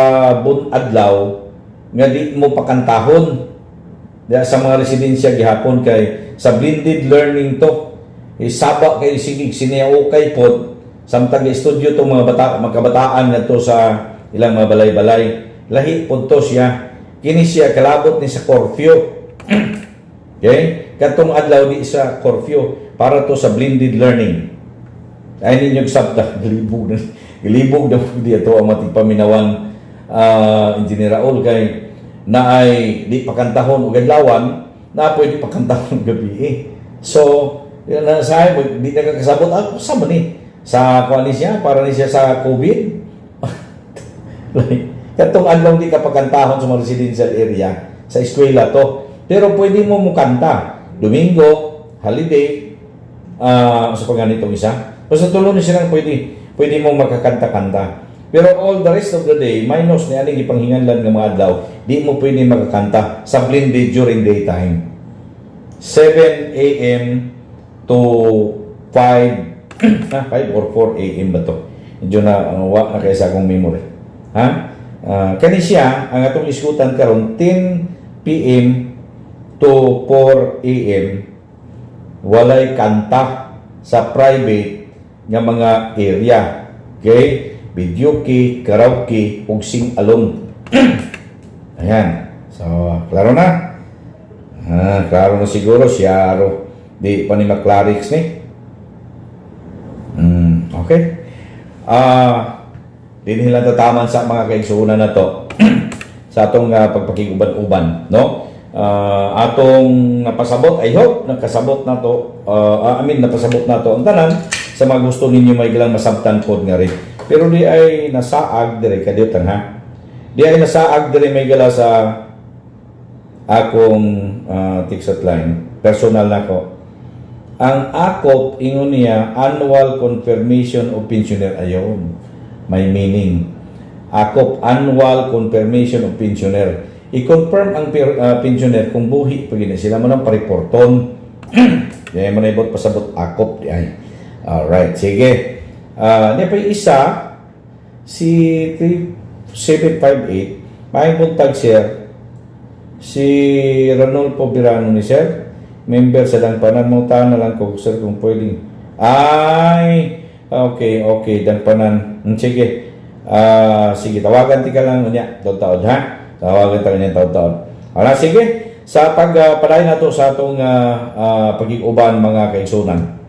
adlaw nga di mo pakantahon sa mga residensya gihapon kay sa blended learning to isaba kay sigig siniyaukay pod samtang studio tong mga magkabataan ngadto sa ilang mga balay-balay lahi pod to siya kini siya kalabot ni sa curfew. Okay, katong adlaw di sa curfew para to sa blended learning. Ay ninyo sabta gilibog na di ato ang matipaminawang Engineer Raul kay na ay di pakantahon og adlawan na pwede pakantahon gabi so na sa di nakakasabot ako sa man sa kuan siya para ni siya sa COVID. Like, katong adlaw di ka pakantahon sa mga residential area sa eskwela to pero pwede mo mukanta Domingo, holiday sa paganitong isa. Basta tulo ni silang pwede mo makakanta-kanta. Pero all the rest of the day, minus ni aning ipanghinganlan ng mga adlaw, di mo pwede makakanta sa blended during daytime. 7 a.m. to 5 5 or 4 a.m. ba to? Medyo na wa na kaysa akong memory. Ha? Kani siya, ang atong iskutan karon 10 p.m. to 4 a.m. walay kanta sa private nga mga area. Okay? Videoke, karaoke, ug sing-along. Ayan. So, klaro na? Klaro na siguro siya. Di pa ni maklarix ni. Okay. Di nila tataman sa mga kaigsuunan na to. Sa atong pagpakiguban-uban. No? Atong napasabot, I hope nakasabot na to. Napasabot na to ang tanan sa mga gusto ninyo may gilang masabtan pod nga rin. Pero di ay nasaag dire kadiyot ha. Di ay nasaag dire may gala sa akong tiksat line. Personal nako. Ang AKOP ingon niya annual confirmation of pensioner ayon. May meaning. AKOP annual confirmation of pensioner. I-confirm ang pensioner kung buhi pag sila man ang pariporton. Di man ibot pasabot AKOP di ay. Alright, sige. Niya pa isa si 3758 may buntag sir si Ranulfo Birano ni sir member sa Dangpanan mo na lang ko sir kung pwedeng ay okay Dangpanan sige sige tawagan ti ka lang niya taon ha tawagan ta niya taon ala sige sa pagpadayon nato sa atong pagig-uban mga kaigsunan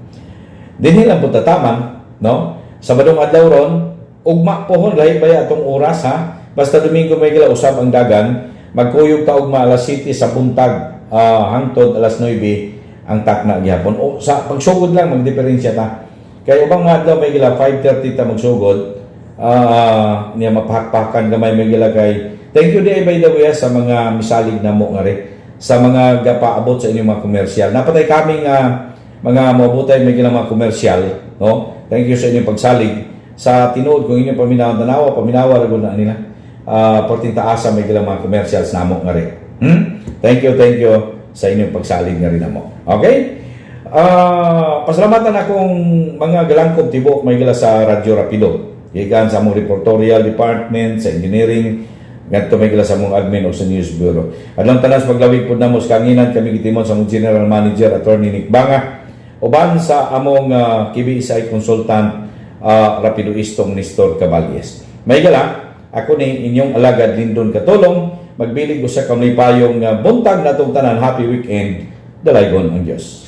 dinhi lang punta taman no Sabadong adlaw ron, ugma pohon lahi baya atong oras ha. Basta Domingo may gila usab ang dagan, magkuyog ta og alas 7 sa buntag hangtod alas 9 ang takna gihapon. O sa pagsugod lang magdiferensya ta. Kay ubang nga adlaw may gila 5:30 ta magsugod. Niya mapahakpakan gamay may gila kay thank you day by the way sa mga misalig na mo nga rin sa mga gapaabot sa inyong mga komersyal. Napatay kaming mga mabutay may gila mga komersyal, no? Thank you sa inyong pagsalig. Sa tinuod kung inyong paminawa lago na nila. Porting taasa may gila mga komersyals na mo nga rin. Thank you sa inyong pagsalig nga rin na mo. Okay? Pasalamatan akong mga galangkob tibok may gila sa Radyo Rapido. Ikan sa mong reportorial department, sa engineering, ngadto may gila sa mong admin o sa news bureau. Adlang tanas paglawig po na mo sa kanginan kami gitimon sa mong general manager attorney Nick Banga uban sa among KBSI consultant Rapido Istong Nestor Caballes. May gala ako ni inyong alagad Lindon Katulong magbilig ko sa kamay payong buntag natong tanan happy weekend dalaygon ang Dios.